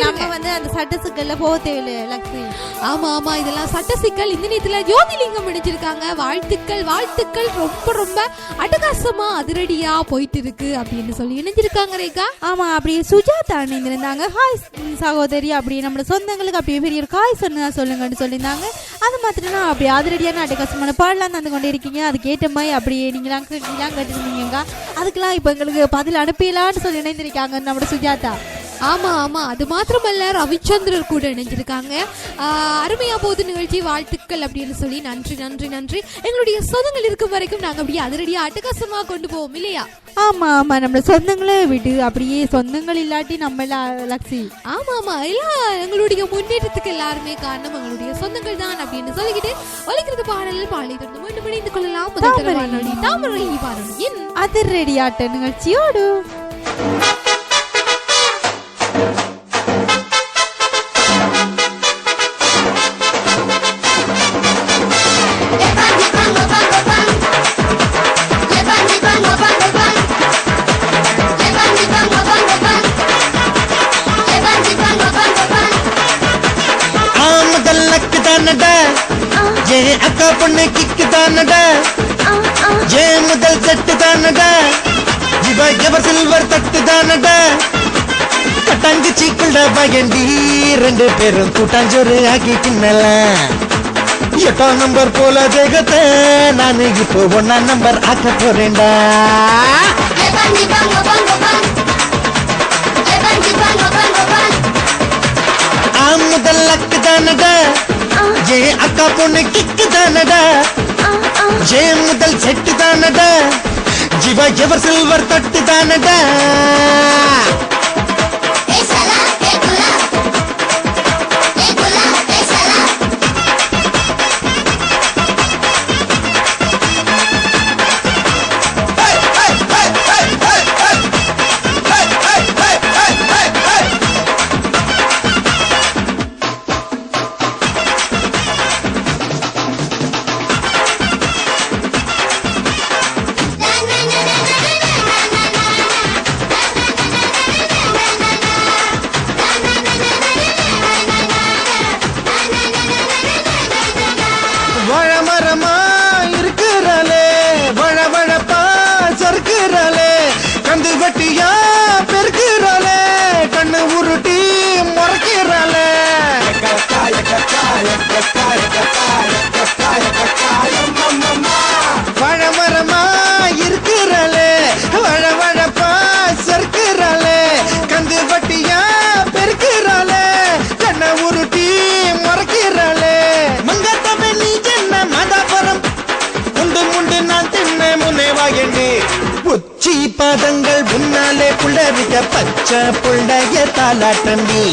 நம்ம வந்து அந்த சட்ட சிக்கல்ல போக தேவையில்லை லக்ஷ்மி. ஆமா ஆமா இதெல்லாம் சட்ட சிக்கல். இந்த நேரத்துல ஜோதிலிங்கம் இணைஞ்சிருக்காங்க. வாழ்த்துக்கள் வாழ்த்துக்கள். ரொம்ப ரொம்ப அட்டகாசமா அதிரடியா போயிட்டு இருக்கு அப்படின்னு சொல்லி இணைஞ்சிருக்காங்க ரேகா. ஆமா அப்படி சுஜாதா இணைந்திருந்தாங்க. ஹாய் சகோதரி அப்படி நம்ம சொந்தங்களுக்கு அப்படியே பெரிய ஒரு ஹாய் சொல்லுங்கன்னு சொல்லியிருந்தாங்க. அது மாத்திரம் அப்படி அதிரடியான அட்டகாசமான பாடலாம் தந்து கொண்டே இருக்கீங்க. அதுக்கு ஏற்ற மாதிரி அப்படியே நீங்களாம் கேட்டுருந்தீங்க. அதுக்கெல்லாம் இப்ப எங்களுக்கு பதில் அனுப்பிடலான்னு சொல்லி இணைந்திருக்காங்க நம்ம சுஜாதா. ஆமா ஆமா அது மாத்திரமல்ல ரவிச்சந்திரர் கூட இணைஞ்சிருக்காங்க. அருமையா போது நிகழ்ச்சி வாழ்த்துக்கள் அப்படின்னு சொல்லி நன்றி நன்றி நன்றி. எங்களுடைய சொந்தங்கள் இருக்கும் வரைக்கும் நாங்க அப்படியே அதிரடியா அட்டகாசமா கொண்டு போவோம் இல்லையா. ஆமா ஆமா நம்ம சொந்தங்களே விடு அப்படியே சொந்தங்கள் இல்லாட்டி நம்ம லக்ஷி. ஆமா ஆமா எல்லாம் எங்களுடைய முன்னேற்றத்துக்கு எல்லாருமே காரணம் எங்களுடைய சொந்தங்கள் தான் அப்படின்னு சொல்லிக்கிட்டு ஒலிக்கிறது பாடல் பாடலை தொடர்ந்து மீண்டும் இணைந்து கொள்ளலாம். தாமரை வானொலியின் அதிரடி ஆட்ட நிகழ்ச்சியோடு ये अक्का पन्ने किक दानडा ये मुदल सेट दानडा जिबा गेबर सिल्वर तट दानडा कटंग चीकुलडा बागंडी ரெண்டு பேரும் கூட்டாஞ்சோறு ஆக்கி தின்னலாம். 8ஆம் நம்பர் போல தேகத்தை நான் இப்போ 1ஆம் நம்பர் ஆக்க போறேன்டா. முதல் அக்கு தானடா ये अक्का பொண்ணு கிக்கு தானடா ये முதல் செட்டு தானடா ஜீவா எவர் சில்வர் தட்டு தானடா. பாதங்கள் முன்னாலே புள்ளரிக்க பச்சை புள்ளைய தாலாட்டண்டி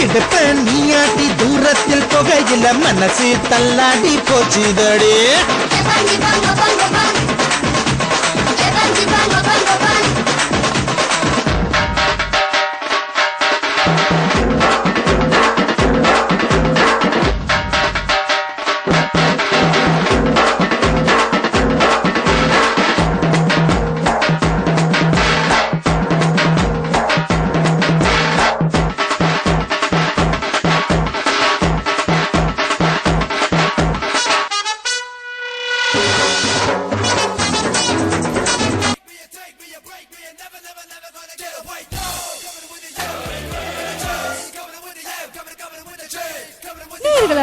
இடுப்ப நீயாட்டி தூரத்தில் புகையில மனசு தள்ளாடி போச்சுதடி.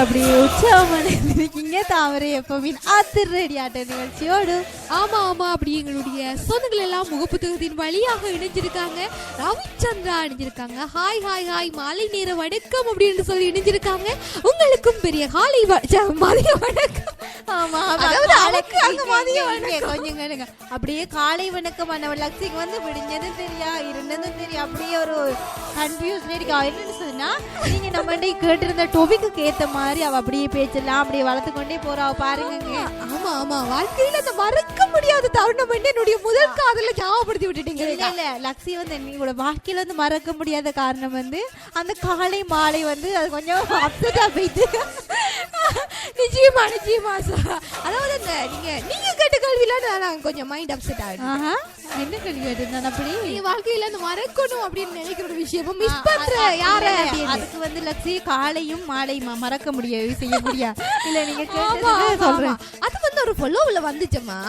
அப்படியே உற்சாகமான இருக்கீங்க தாமரை எப்பவின் அதிரடி ஆட்ட நிகழ்ச்சியோடு. ஆமா ஆமா அப்படி எங்களுடைய சொந்தங்கள் எல்லாம் முகப்புத்தகத்தின் வழியாக இணைஞ்சிருக்காங்க. ரவிச்சந்திரா இணைஞ்சிருக்காங்க. ஹாய் ஹாய் ஹாய் மாலை நேர வணக்கம் அப்படின்னு சொல்லி இணைஞ்சிருக்காங்க. உங்களுக்கும் பெரிய காலை மதிய வணக்கம். ஆமா கொஞ்சம் கேளுங்க அப்படியே காலை வணக்கம் லக்ஷிக்கு வந்து விடிஞ்சதும் தெரியா இருந்ததும் தெரியா அப்படியே ஒரு கன்ஃபியூஸ் இருக்கா. என்னன்னு சொல்லி சொன்னா நீங்க நம்ம கேட்டிருந்த டொபிக்கு ஏத்த மாதிரி அவ அப்படியே பேச்செல்லாம் அப்படியே வளர்த்து கொண்டே போறா பாருங்க. ஆமா ஆமா, வாழ்க்கையில அந்த மறக்க முடியாத தருணம் என்னுடைய முதல் காதல ஞாபகப்படுத்தி விட்டுட்டீங்க. இல்ல லக்ஸி வந்து என்னோட வாழ்க்கையில வந்து மறக்க முடியாத காரணம் வந்து அந்த காலை மாலை வந்து அது கொஞ்சம் அப்செட்டா போயிட்டு. நிச்சயமா நிச்சயமா. அதாவது நீங்க கேட்ட கேள்வியில நான் கொஞ்சம் மைண்ட் அப்செட் ஆயிடும். என்ன கேள்வி கேட்டிருந்தேன்? அப்படி நீங்க வாழ்க்கையில அந்த மறக்கணும் அப்படின்னு நினைக்கிற ஒரு விஷயம் மிஸ் பண்ற யார? அதுக்கு வந்து லக்ஸி காலையும் மாலையுமா மறக்க முடியாது, செய்ய முடியாது. இல்ல நீங்க கேட்டது சொல்றேன். அது வந்து ஒரு ஃபாலோவுல வந்துச்சமா?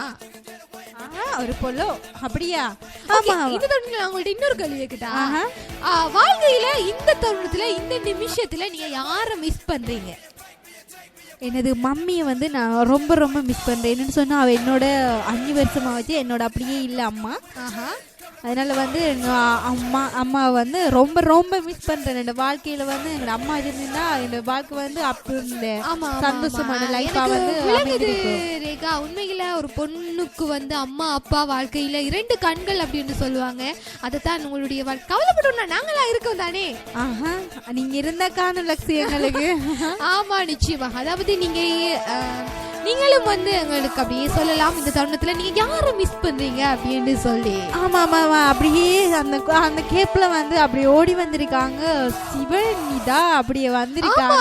ஒரு பொல்லோ அப்படியா? ஆமா. இந்த தருணத்துல நான் உங்கள்ட்ட இன்னொரு கேள்வி கேட்டா, வாழ்க்கையில இந்த தருணத்துல இந்த நிமிஷத்துல நீங்க யார மிஸ் பண்றீங்க? எனது மம்மியை வந்து நான் ரொம்ப ரொம்ப மிஸ் பண்றேன். என்னன்னு சொன்னா அவ என்னோட 5 வருஷமா வச்சு என்னோட அப்படியே இல்ல அம்மா. அதனால வந்து அம்மா வந்து ரொம்ப ரொம்ப மிஸ் பண்றேன். என்னோட வாழ்க்கையில வந்து எங்க அம்மா இருந்தா என்னோட வாழ்க்கை வந்து அப்படி இருந்த சந்தோஷமான லைஃபா வந்து ரேகா. உண்மையில ஒரு பொண்ணுக்கு வந்து அம்மா அப்பா வாழ்க்கையில 2 கண்கள் அப்படின்னு சொல்லுவாங்க. அதைத்தான் உங்களுடைய கவலைப்படணும் நாங்களா இருக்கோம் தானே. நீங்க இருந்த காணும் லக்ஸி எங்களுக்கு. ஆமா நிச்சயமா. அதாவது நீங்களும் வந்து எங்களுக்கு அப்படியே சொல்லலாம் இந்த தருணத்துல நீங்க யாரை மிஸ் பண்றீங்க அப்படின்னு சொல்லி. ஆமா ஆமா, அப்படியே அந்த கேப்ல வந்து அப்படியே ஓடி வந்திருக்காங்க சிவனிதா, அப்படியே வந்திருக்காங்க.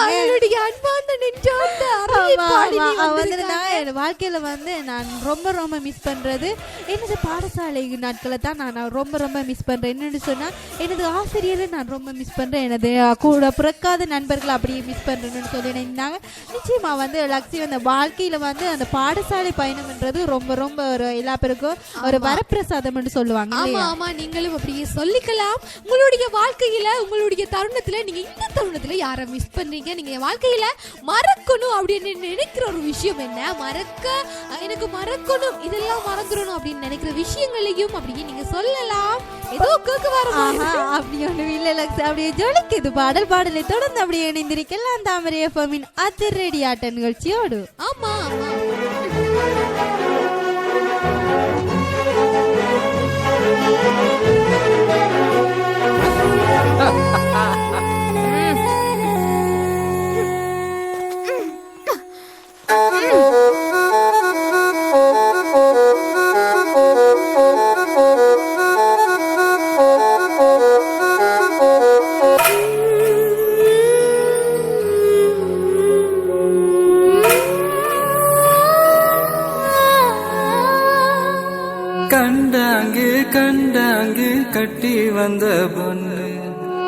வாழ்க்கையில வந்து நான் ரொம்ப ரொம்ப மிஸ் பண்றது எனது பாடசாலை நாட்களை தான் நான் ரொம்ப ரொம்ப மிஸ் பண்றேன். என்னன்னு சொன்னா எனது ஆசிரியரை நான் ரொம்ப மிஸ் பண்றேன். எனது கூட பிறக்காத நண்பர்களை அப்படியே மிஸ் பண்றேன்னு சொல்லி நினைந்தாங்க. நிச்சயமா வந்து லக்ஸி அந்த வாழ்க்கையில வந்து அந்த பாடசாலை பயணம்ன்றது ரொம்ப ரொம்ப ஒரு எல்லா பேருக்கும் ஒரு வரப்பிரசாதம் சொல்லுவாங்க. ஆமா ஆமா, நீங்களும் அப்படியே சொல்லிக்கலாம். உங்களுடைய வாழ்க்கையில உங்களுடைய தருணத்துல நீங்க இந்த தருணத்துல யாரை மிஸ் பண்றீங்க? நீங்க வாழ்க்கையில மறக்கணும் அப்படின்னு நினைக்கிற ஒரு விஷயம் என்ன? எனக்கு மறக்கணும், இதெல்லாம் மறந்துடணும் அப்படின்னு நினைக்கிற விஷயங்களையும் அப்படியே நீங்க சொல்லலாம். ஏதோ கேட்க வர அப்படி ஒண்ணு இல்ல லக்ஸி, அப்படியே ஜொலிக்குது பாடலை தொடர்ந்து அப்படியே இணைந்திருக்கலாம் தாமரை எஃப்எம்மின் அதிரடி ஆட்ட நிகழ்ச்சியோடு. ஆமா ஆமா. கண்டாங்கு கட்டி வந்த பொண்ணு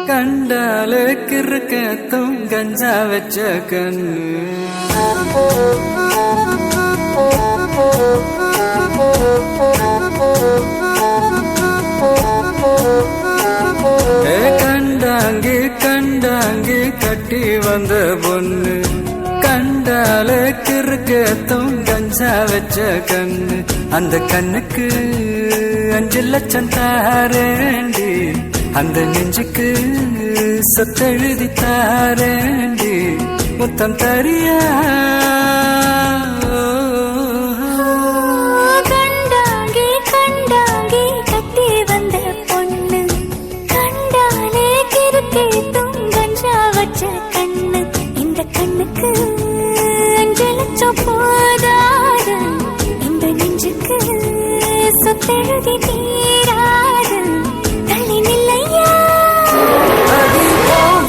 கண்டாலே கிறுக்கத்தும் கஞ்சா வச்ச கண்ணு கண்டாங்கு கட்டி வந்த பொண்ணு கண்டாலே கிறுக்கத்தும் கஞ்சா வச்ச கண்ணு அந்த கண்ணுக்கு 5 லட்சம் தாரேண்டி அந்த நெஞ்சுக்கு சொத்தெழுதி தாரேண்டி முத்தம் தரியா கண்டாங்கி கட்டி வந்த பொண்ணு கண்டாலே கிறுக்கே கஞ்சா வச்ச கண்ணு இந்த கண்ணுக்கு 5 லட்சம் போதாது இந்த நெஞ்சுக்கு சொத்தெழுதி தீராது தள்ளி நில்லையா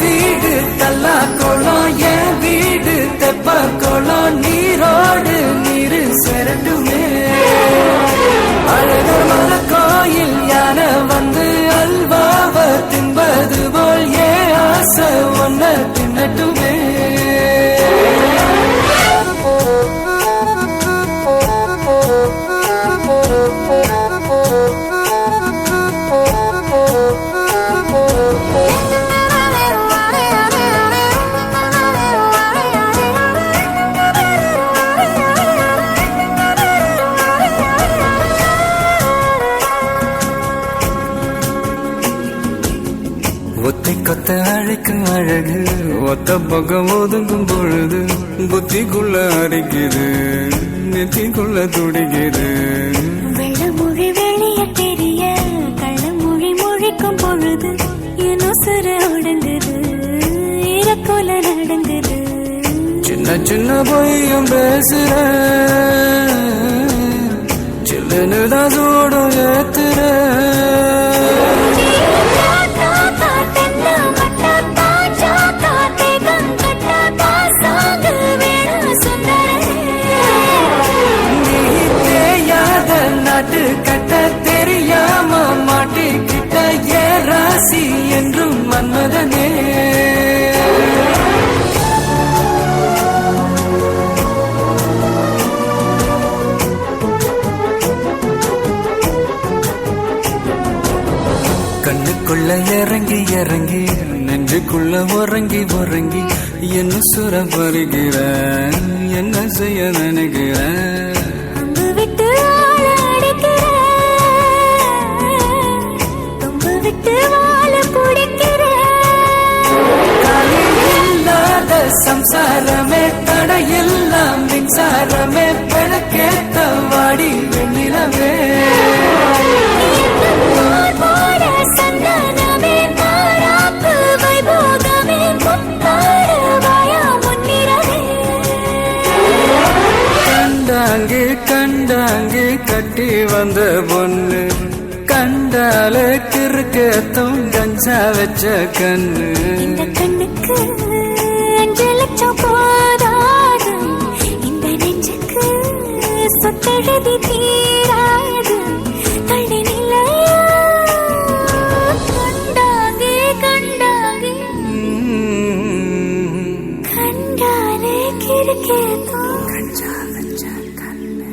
வீடு தல்லா கோலம் என் வீடு தெப்ப கோலம் நீரோடு நீரு செரட்டுமே அழகர் மல கோயில் யானை வந்து அல்வாவ தின்பது போல் ஏ ஆசை ஒன்ன தின்னட்டுமே ஒத்தை கொத்த அழைக்கும் அழகு ஒத்த பக்கம் ஒதுங்கும் பொழுது புத்திக்குள்ள அடிக்குது நெத்திக்குள்ள துடிக்குது வெள்ளமொழி வெளிய தெரிய கள்ளமொழி மொழிக்கும் பொழுது என் உசுர உடந்தது சின்ன பொய்யும் பேசுற சில்லுன்னு தான் சூடும் ஏத்துற நாட்டு கட்ட தெரியாம மாட்டிக்கிட்ட ஏ ராசி என்றும் மன்மதனே கண்ணுக்குள்ள இறங்கி இறங்கி நெஞ்சுக்குள்ள உறங்கி உறங்கி என்ன சுர வருகிற என்ன செய்ய நினைக்கிறேன் சம்சாரமே தடையெல்லாம் மின்சாரமே பிழக்கேத்த வாடி வெண்ணிலவே கண்டாங்கு கண்டாங்கு கட்டி வந்த பொண்ணு கண்டாலே கிறுக்கேத்தும் கஞ்சா வச்ச கண்ணு இந்த கண்ணுக்கு 5 லட்சம் போதாது இந்த நெஞ்சுக்கு சொத்தெழுதி தீராது தள்ளி நிலையா கண்டாங்கே கண்டாங்கே கண்டாலே கிறுக்கேத்தும் கஞ்சா வச்ச கண்ணு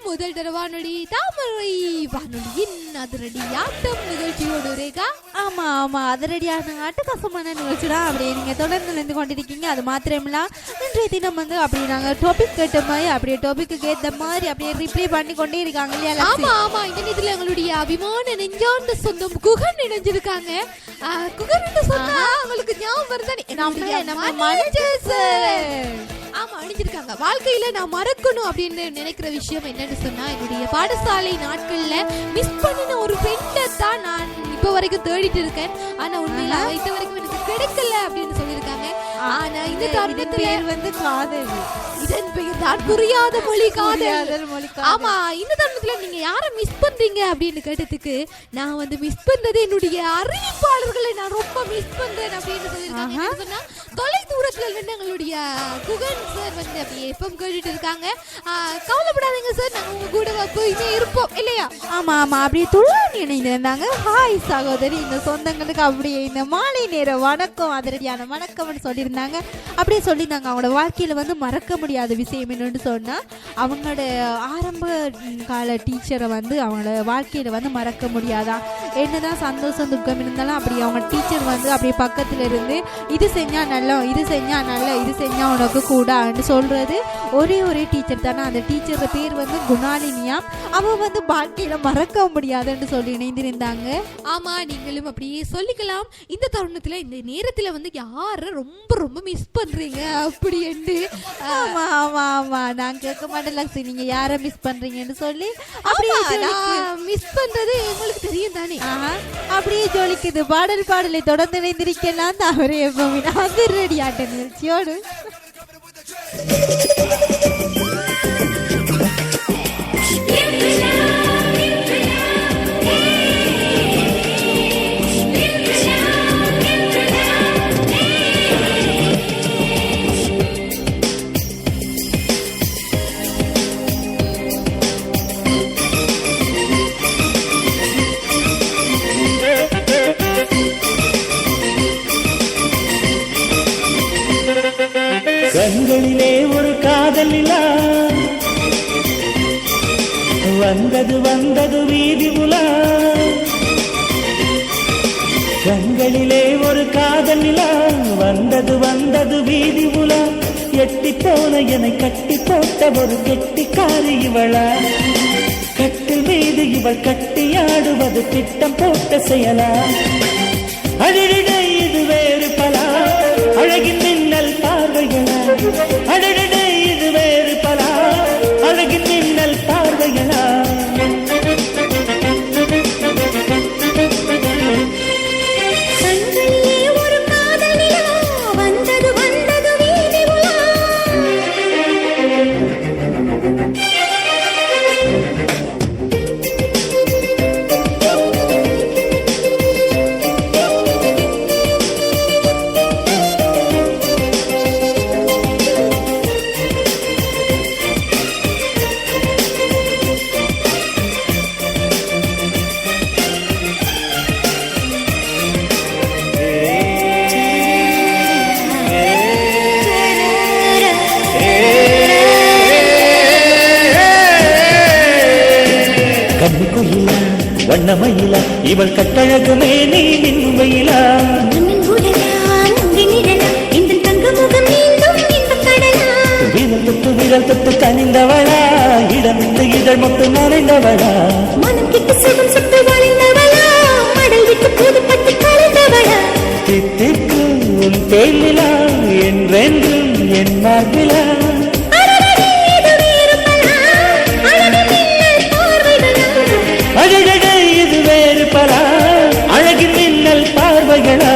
முதல் தர வானொலி தாமரை வானொலியின் அதிரடி ஆட்டம் நிகழ்ச்சியோடு ரேகா. ஆமா ஆமா அதிரடியான அட்டகாசமான நிகழ்ச்சி தான் அப்படியே நீங்க தொடர்ந்து நின்று கொண்டிருக்கீங்க. அது மாத்திரமில்ல இன்றைய தினம் வந்து அப்படி நாங்க டாபிக் கேட்ட மாதிரி அப்படியே டாபிக்கு ஏற்ற மாதிரி அப்படியே ரிப்ளை பண்ணி கொண்டே இருக்காங்க இல்லையா? ஆமா ஆமா இந்த நேரத்துல எங்களுடைய அபிமான நெஞ்சார்ந்த சொந்தம் குகன் இணைஞ்சிருக்காங்க. குகன் சொன்னா உங்களுக்கு ஞாபகம் வருதானே? நம்ம மேனேஜர் ஆமா அணிஞ்சிருக்காங்க. வாழ்க்கையில நான் மறக்கணும் அப்படின்னு நினைக்கிற விஷயம் என்னன்னு சொன்னா என்னுடைய பாடசாலை நாட்கள்ல மிஸ் பண்ணின ஒரு ஃப்ரெண்டை தான் நான் இப்ப வரைக்கும் தேடிட்டு இருக்கேன். ஆனா உண்மையில இது வரைக்கும் எனக்கு கிடைக்கல அப்படின்னு சொல்லியிருக்காங்க. ஆனா இந்த பேர் வந்து காதல். இதன் பெயர் தான் புரியாத மொழி காதல். ஆமா இந்த தருணத்துல நீங்க யார மிஸ் பண்றீங்க அப்படின்னு கேட்டதுக்கு நான் வந்து மிஸ் பண்றது என்னுடைய அறிவிப்பாளர்களை நான் ரொம்ப மிஸ் பண்றேன் அப்படின்னு சொல்லியிருக்காங்க. தொலை தூரத்துல இருந்து எங்களுடைய குகன் சார் வந்து அப்படியே எப்பவும் கேட்டுட்டு இருக்காங்க. கவலைப்படாதீங்க சார், நாங்க உங்க கூட போயிட்டே இருப்போம் இல்லையா? ஆமா ஆமா அப்படியே துள்ளான் இணைந்திருந்தாங்க. ஹாய் சகோதரி, இந்த சொந்தங்களுக்கு அப்படியே இந்த மாலை நேர வணக்கம் அதிரடியான வணக்கம்னு சொல்லியிருந்தாங்க. அப்படியே சொல்லியிருந்தாங்க அவங்களோட வாழ்க்கையில வந்து மறக்க முடியாத விஷயம் என்னன்னு சொன்னா அவங்களோட ஆரம்ப கால டீச்சரை வந்து அவங்களோட வாழ்க்கையில வந்து மறக்க முடியாதா. என்னதான் சந்தோஷம் துக்கம் இருந்தாலும் அப்படி அவங்க டீச்சர் வந்து அப்படியே பக்கத்துல இருந்து இது செஞ்சா நல்ல இது செஞ்சா நல்ல இது செஞ்சா உனக்கு கூடான்னு சொல்றது ஒரே டீச்சர் தானே. அந்த டீச்சர் பேர் வந்து குணாலினியா. அவ வந்து வாழ்க்கையில மறக்க முடியாதுன்னு சொல்லி இணைந்திருந்தாங்க. ஆமா நீங்களும் அப்படியே சொல்லிக்கலாம். இந்த தருணத்துல இந்த நேரத்துல வந்து யார ரொம்ப ரொம்ப மிஸ் பண்றீங்க அப்படி என்று. ஆமா ஆமா ஆமா நான் கேட்க மாட்டேன் லக்ஷ்மி, நீங்க யார மிஸ் பண்றீங்கன்னு சொல்லி அப்படியே மிஸ் பண்றது எங்களுக்கு தெரியும் தானே. அப்படியே ஜொலிக்குது. பாடலை தொடர்ந்து இணைந்திருக்கலாம் அவரே எப்பவும் அதிரடி ஆட்ட நிகழ்ச்சியோடு. கண்களிலே ஒரு காதல் நிலா வந்தது வீதி உலா. கண்களிலே ஒரு காதல் நிலா வந்தது வீதி உலா. எட்டி போன என்னை கட்டி போட்ட ஒரு கெட்டிக்காரி இவளா. கட்டில் மீது இவள் கட்டியாடுவது திட்டம் போட்ட செயலா. அழகிட இது வேறு பலா அழகின் மின்னல் பார்வைகளா. அழகிட இது வேறு பலா அழகின் மின்னல் பார்வைகளா. வண்ணமயிலா இவள் கட்டழகுமே நீ மின்மையிலா விரல் தொட்டு கனிந்தவளா இடமிருந்து இதழ் மட்டும் நனைந்தவளா மனம் கிட்ட சுகம் சுட்டு வளைந்தவளா மடல் விட்டு புது பட்டு கலந்தவளா தித்திக்கு உன் தேனிலா என்றென்றும் என் மார்பிலா அழகழ இது வேறு பலா அழகின் மின்னல் பார்வைகளா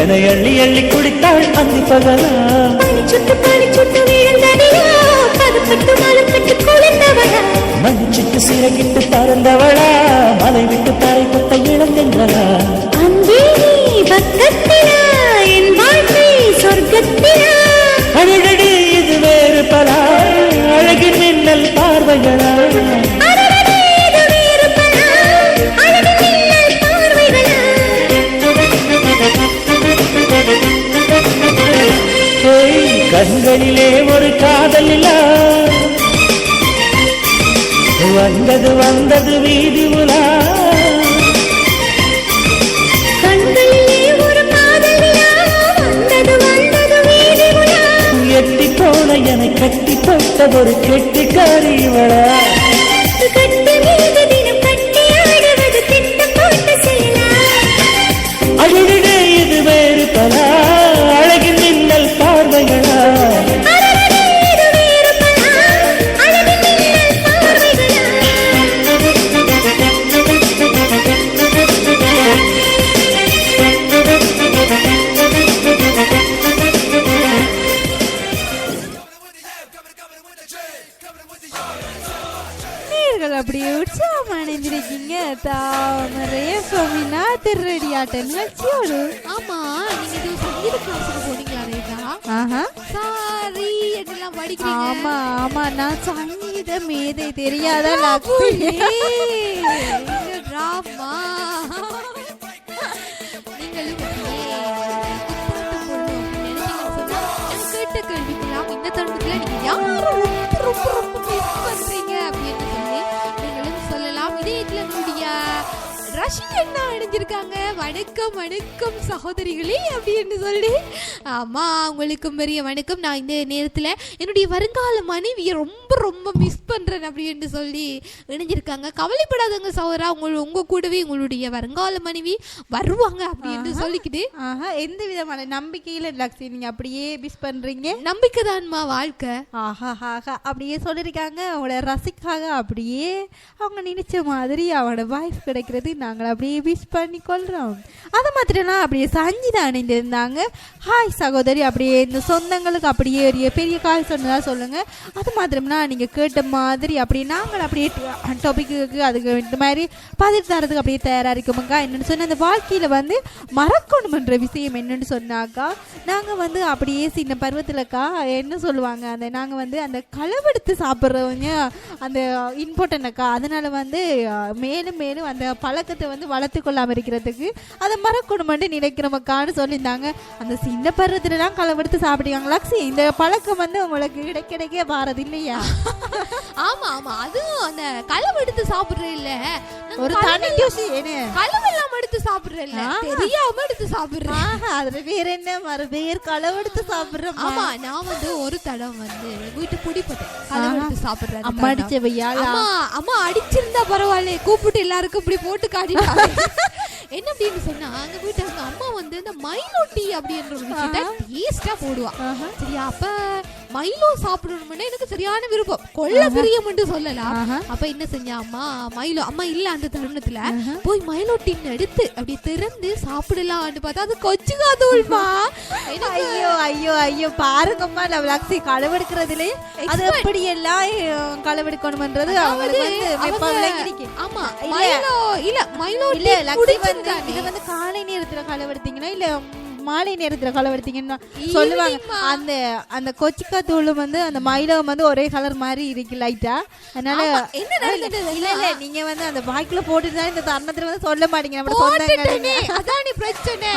என எள்ளி எள்ளி குடித்தாள் அந்தி பகலா மணிச்சுட்டு சிறகிட்டு பறந்தவளா மலை விட்டு தரை கொட்ட இழந்தென்றலா அழகடி இது வேறு பலா அழகின் மின்னல் பார்வைகளா கண்களிலே ஒரு காதல் இல்லா வந்தது வந்தது வீதி உலா கண்களிலே ஒரு காதல் இல்லா வந்தது வந்தது வீதி உலா எட்டி போன என்னை கட்டி தொட்ட ஒரு கெட்டிக்காரி இவளா கட்டி மீது தினம் கட்டி ஆடுவது திட்டம் போட்டு செய்யலாம் அழகே இது வேறு பலா அழகின் மின்னல் பார்வைகளா அப்படியே உற்சாகம் அடைந்திருக்கீங்க தாமரைய சொமினா திருடியாட்ட நிகழ்ச்சியோடு. ஆமா நீங்க இது சங்கீத கிளாஸுக்கு போனீங்களா ரேகா? சாரி என்னெல்லாம் படிக்கிறீங்க? ஆமா ஆமா நான் சங்கீத மேதை தெரியாத லக்ஷ்மி. டிராமா நீங்களும் கேட்ட கேள்விக்கலாம் இந்த தருணத்துல நீங்க யாரும் ரொம்ப ரொம்ப மிஸ் பண்றீங்க அப்படின்னு சொல்லி நீங்களும் சொல்லலாம். இதயத்துல நம்முடைய ரஷ்யன் அடைஞ்சிருக்காங்க. வணக்கம் வணக்கம் சகோதரிகளே அப்படின்னு சொல்லி. ஆமா உங்களுக்கும் பெரிய வணக்கம். நான் இந்த நேரத்துல என்னுடைய வருங்கால மனைவியை ரொம்ப ரொம்ப மிஸ் பண்றேன் அப்படின்னு சொல்லி இணைஞ்சிருக்காங்க. கவலைப்படாதவங்க சகோதரா, உங்க கூடவே உங்களுடைய வருங்கால மனைவி வருவாங்க அப்படின்னு சொல்லிக்கிட்டு எந்த விதமான நம்பிக்கையில லக்ஷ்மி நீங்க அப்படியே மிஸ் பண்றீங்க? நம்பிக்கை தான்மா வாழ்க்கை. ஆஹா ஆஹா அப்படியே சொல்லிருக்காங்க. அவங்கள ரசிக்காக அப்படியே அவங்க நினைச்ச மாதிரி அவனோட வாய்ஸ் கிடைக்கிறது நாங்கள் அப்படியே மிஸ் பண்ணி கொள்றோம். அதை மாத்திரம்னா அப்படியே சஞ்சிதா அணிந்திருந்தாங்க. ஹாய் சகோதரி அப்படியே இந்த சொந்தங்களுக்கு அப்படியே பெரிய கால் சொன்னதா சொல்லுங்க. அது மாத்திரம்னா நீங்க கேட்ட மாதிரி அப்படியே நாங்கள் அப்படியே டாபிக்கு அதுக்கு இந்த மாதிரி பதில் தரதுக்கு அப்படியே தயாரா இருக்கோமுக்கா. என்னன்னு சொன்ன அந்த வாழ்க்கையில வந்து மறக்கணும்ன்ற விஷயம் என்னன்னு சொன்னாக்கா, நாங்க வந்து அப்படியே சின்ன பருவத்துலக்கா என்ன சொல்லுவாங்க, அந்த நாங்க வந்து அந்த களவெடுத்து சாப்பிட்றவங்க அந்த இம்பார்ட்டன்ட் அக்கா. அதனால வந்து மேலும் மேலும் அந்த பழக்கத்தை பாசத்தை வந்து வளர்த்து கொள்ளாம இருக்கிறதுக்கு அதை மறக்கணும்னு நினைக்கிறோமக்கான்னு சொல்லியிருந்தாங்க. அந்த சின்ன பருவத்துலலாம் களவெடுத்து சாப்பிடுவாங்க. லக்ஸி, இந்த பழக்கம் வந்து உங்களுக்கு கிடைக்க பாரது இல்லையா? ஆமா ஆமா, அதுவும் அந்த களவெடுத்து சாப்பிடுற இல்ல, ஒரு தனி ஜூசி களவெல்லாம் எடுத்து சாப்பிடுற இல்ல, தெரியாம எடுத்து சாப்பிடுறேன். அதுல வேற என்ன மறுபேர் களவெடுத்து சாப்பிடுறேன். ஆமா, நான் வந்து ஒரு தடம் வந்து வீட்டு பிடிப்பட்டேன் களவெடுத்து சாப்பிடுறேன். அம்மா அடிச்சவையா? அம்மா அடிச்சிருந்தா பரவாயில்ல, கூப்பிட்டு எல்லாருக்கும் இப்படி போட்டு காட்டிட்டாங்க. என்ன அப்படின்னு சொன்னா, அங்க வீட்டு அங்க அம்மா வந்து இந்த மைலோ டீ அப்படின்ற ஒரு விஷயத்த டேஸ்டா போடுவா. சரியா, அப்ப மைலோ சாப்பிடணும்னா எனக்கு சரியான விருப்பம், கொள்ள பிரியம் என்று சொல்லலாம். அப்ப என்ன செஞ்சா அம்மா இல்ல அந்த தருணத்துல போய் மைலோ டீ எடுத்து அப்படி திறந்து சாப்பிடலாம்னு பார்த்தா அது கொச்சுக்கா தூள்மா. ஐயோ ஐயோ ஐயோ, பாருங்கம்மா, நம்ம லக்ஸி களவெடுக்கிறதுல அது எப்படி எல்லாம் களவெடுக்கணும்ன்றது அவங்களுக்கு வந்து ஆமா, மைலோ இல்ல லக்ஸி வந்து இது வந்து காலை நேரத்துல களவெடுத்தீங்கன்னா இல்ல மாலை நேரத்துல களவெடுத்தீங்கன்னா சொல்லுவாங்க. அந்த அந்த கொச்சிக்கா தூள் வந்து அந்த மைலோவும் வந்து ஒரே கலர் மாதிரி இருக்கு லைட்டா. அதனால இல்ல நீங்க வந்து அந்த பாக்கில போட்டுட்டு தான் இந்த தருணத்துல வந்து சொல்ல மாட்டீங்க. நம்ம சொன்னாங்க அதானே பிரச்சனை.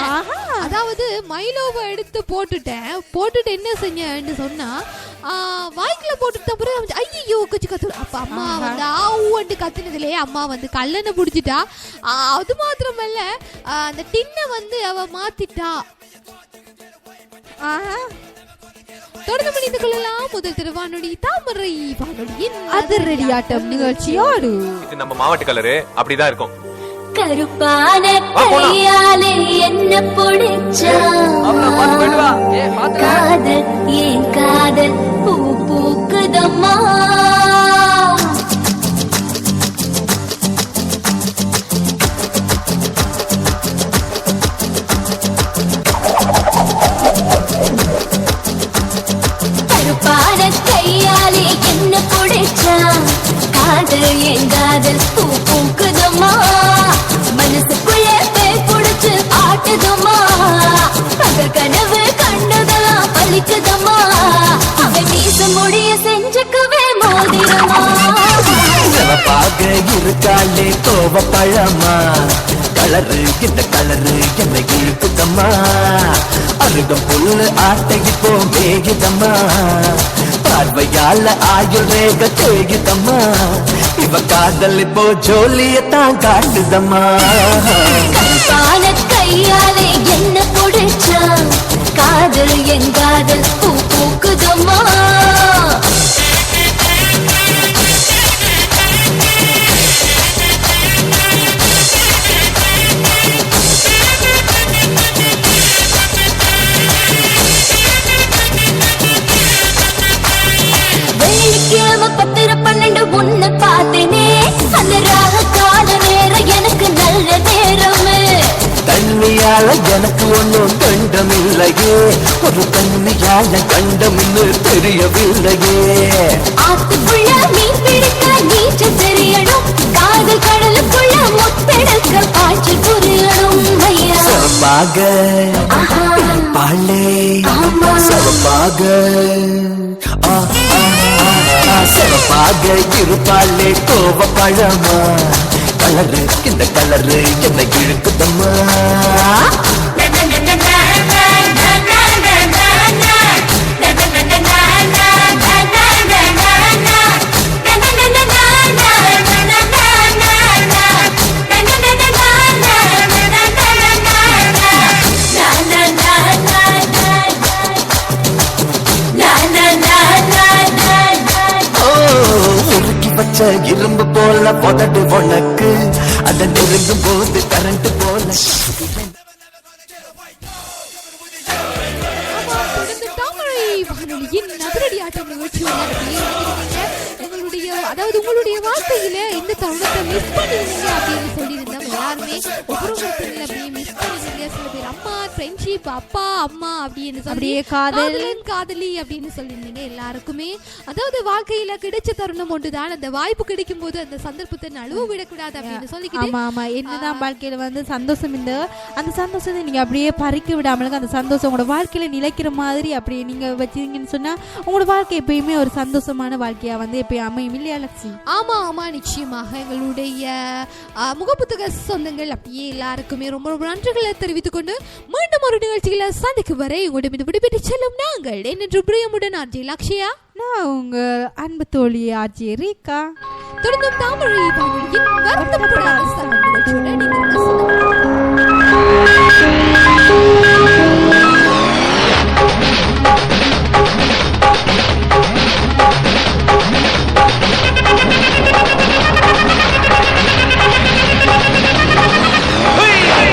அதாவது மைலோவை எடுத்து போட்டுட்டு என்ன செஞ்சேன்னு சொன்னா, வாய்க்குல போட்டுட்டு அப்புறம் ஐயோ கொச்சிக்கா தூள். அப்ப அம்மா வந்து ஆவுண்டு கத்துனதுலயே அம்மா வந்து கல்லனை புடிச்சிட்டா. அது மாத்திரமல்ல, அந்த டின்ன வந்து அவ மாத்திட்டா. தொடர்ந்து மணிந்து கொள்ளலாம் முதல் திருவானொலி தாமரை வானொலியின் அதிரடியாட்டம் நிகழ்ச்சியோடு. இது நம்ம மாவட்ட கலரு அப்படிதான் இருக்கும். கருப்பான கையாலே என்ன பிடிச்சா காதல் ஏன் காதல் பூ பூக்குதம்மா. கருப்பான கையாலே என்ன பிடிச்சா காதல் ஏன் காதல் பூ பூக்குதம்மா. மனசுக்குள்ள பேய் புடிச்சு ஆட்டுதம்மா. பகல் கனவு கண்டதெல்லாம் பழிக்குதம்மா. அவன் மீச முடிய செஞ்சுக்கவே மோதிரமா. சிவப்பாக இருக்காளே கோவ பழமா. கலரு இந்த கலரு என்னை இழுக்குதம்மா. அருகம் புல்லு ஆட்டைக்கு போ மேகிதம்மா. பார்வையால ஆயுள் ரேக தேகிதம்மா. இவ காதல் இப்போ ஜோலியத்தான் காட்டுதம்மா. கருப்பான கையாலே என்ன பிடிச்சா காதல் என் காதல் பூ பூக்குதம்மா. வெள்ளிக்கிழமை 10:12 உன்னை பார்த்தேனே. அந்த ராக கால நேரம் எனக்கு நல்ல நேரமே. தண்ணியால எனக்கு ஒன்னும் கண்டமில்லையே. ஒரு தண்ணியால கண்டமின்னு தெரியவில்லையே. ஆத்துக்குள்ள மீன் பிடிக்க நீச்சல் தெரியணும். காதல் கடலுக்குள்ள முத்தெடுக்க பாய்ச்சல் புரியணும். சிறப்பாக பாலே சிறப்பாக சிறப்பாக இருப்பாளே கோவ பழமா. கலரு இந்த கலரு என்ன இழுக்குதம்மா. பச்சை இரும்பு போல புதடு உனக்கு. அதை நெருங்கும் போது கரண்ட் போல. அதாவது உங்களுடைய வாழ்க்கையில இந்த தருணத்தை மிஸ் பண்ணிருந்தீங்க அப்படின்னு சொல்லியிருந்தோம். எல்லாருமே ஒவ்வொரு அப்படியே மிஸ் பண்ணிருந்தீங்க. சில பேர் அம்மா ஃப்ரெண்ட்ஷிப் தங்கச்சி, இப்ப அப்பா அம்மா அப்படின்னு சொல்லி அப்படியே காதலன் காதலி அப்படின்னு சொல்லியிருந்தீங்க. எல்லாருக்குமே அதாவது வாழ்க்கையில கிடைச்ச தருணம் ஒன்றுதான். அந்த வாய்ப்பு கிடைக்கும் போது அந்த சந்தர்ப்பத்தை நழுவ விடக்கூடாது அப்படின்னு சொல்லிக்கிட்டு ஆமா ஆமா என்னதான் வாழ்க்கையில வந்து சந்தோஷம் இந்த அந்த சந்தோஷத்தை நீங்க அப்படியே பறிக்க விடாமலுக்கு அந்த சந்தோஷம் உங்களோட வாழ்க்கையில நிலைக்கிற மாதிரி அப்படியே நீங்க வச்சீங்கன்னு சொன்னா உங்களோட வாழ்க்கை எப்பயுமே ஒரு சந்தோஷமான வாழ்க்கையா வந்து எப்பயும் அமையும் இல்லையா லட்சுமி? ஆமா ஆமா நிச்சயமாக. எங்களுடைய முகப்புத்தக சொந்தங்கள் அப்படியே எல்லாருக்குமே ரொம்ப ரொம்ப நன்றிகளை தெரிவித்துக் கொண்டு மீண்டும் ஒரு நிகழ்ச்சிகளை சந்திக்கும் வரை உங்களுடைய விடுபட்டு செல்லும் நாங்கள் என்று பிரியமுடன் ஆர்ஜி லக்ஷயா, நான் உங்க அன்பு தோழி ஆர்ஜி ரீகா. தொடர்ந்தும் தமிழ் வானொலியின் வருத்தப்படாத சரண் நிகழ்ச்சியோட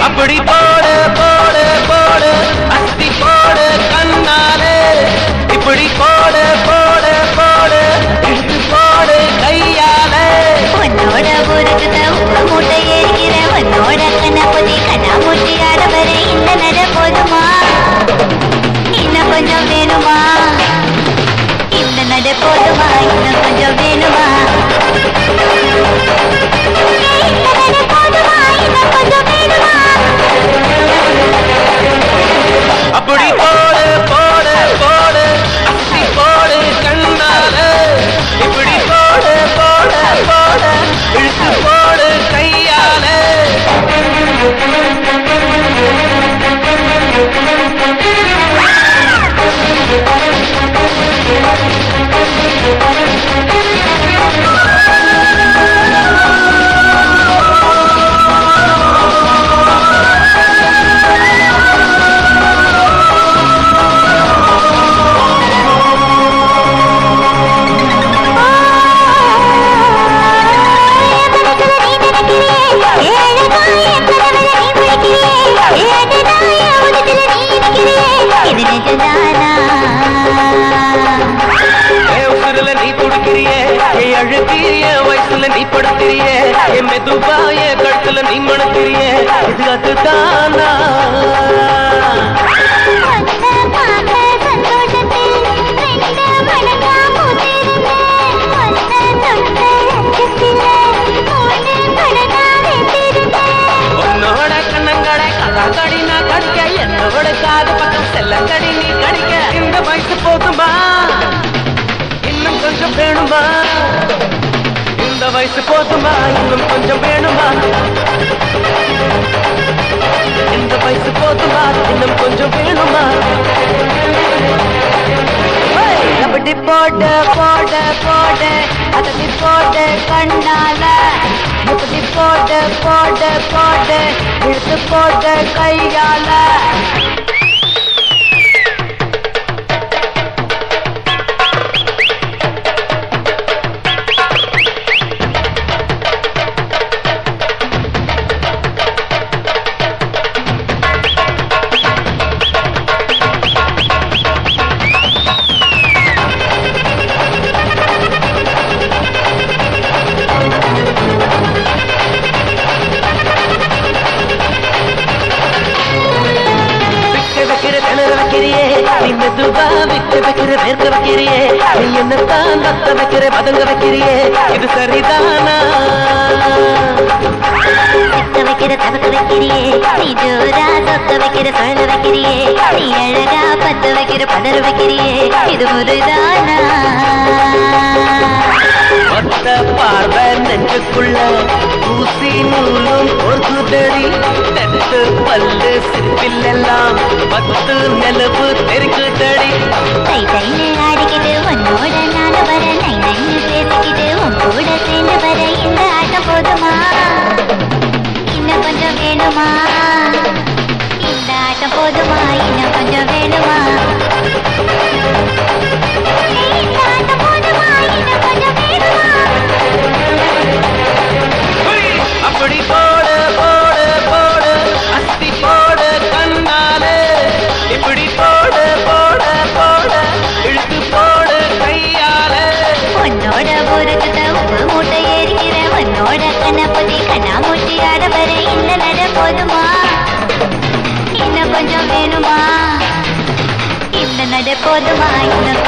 அப்படி போடு போடு போடு அஸ்தி போடு கண்ணாலே, இப்படி போடு போடு போடு இழுத்து போடு கையாலே. உன்னோட ஊருக்கு உப்பு மூட்டை ஏறிக்கிற உன்னோட கண்ணாமூச்சி கண்ணாமூச்சி ஆடவர இந்த நட போதுமா, இன்னும் கொஞ்சம் வேணுமா, இந்த நட போதுமா, இன்னும் கொஞ்சம் வேணுமா, இந்த நட போதுமா, இன்னும் கொஞ்சம் வேணுமா. அப்படி போடு போடு போடு அஸ்தி போடு கண்ணாலே, இப்படி போடு போடு போடு இழுத்து போடு கையாலே. நீ துடிக்கிறியே அழுக்கிறிய வயசுல நீ படுத்திரியே மெதுவாய கழுத்துல நீ மணக்கிறியே இது அதுதானா உன்னோட கண்ணங்கடை கல்லாங்கடி நான் கடிக்க என்னோட காது பக்கம் செல்லங்கடி நீ கடிக்க இந்த வயசு போதுமா இன்னும் கொஞ்சம் வேணுமா, இந்த வயசு போதுமா இன்னும் கொஞ்சம் வேணுமா, இந்த வயசு போதுமா இன்னும் கொஞ்சம் வேணுமா. அப்படி போடு போடு போடு அதடி போடு கண்ணால, இப்படி போடு போடு போடு இழுத்து போடு கையால. நீ மெதுவா விட்டு வைக்கிற வேர்க்க வைக்கிறியே, நீ என்னத்தான் நத்த வைக்கிற பதங்க வைக்கிறியே இது சரிதானா, வைக்கிற தவக்க வைக்கிறியே, நீ ஜோரா சொக்க வைக்கிற சொல்ல வைக்கிறியே, நீ அழகா பத்த வைக்கிற பதற வைக்கிறியே இது முறைதானா. மொத்த பார்வை நெஞ்சுக்குள்ள ஊசி நூலும் பொறுக்குதடி, நெத்து பல்லு சிப்பிலெல்லாம் பத்து நிலவு தெரிக்குதடி. தை தைன்னு ஆடிக்கிட்டு உன்னோட நான வர, நை நைன்னு பேசிக்கிட்டு உன் கூட சேர்ந்து வர இந்த ஆட்டம் போதுமா, இன்னும் கொஞ்சம் வேணுமா, இந்த ஆட்டம் போதுமா இன்னும் கொஞ்சம் வேணுமா, இந்த ஆட்டம் போதுமா இன்னும் கொஞ்சம் வேணுமா. அப்படி போடு போடு போடு அஸ்தி போடு கண்ணாலே, இப்படி போடு போடு போடு இழுத்து போதுமா இன்னும்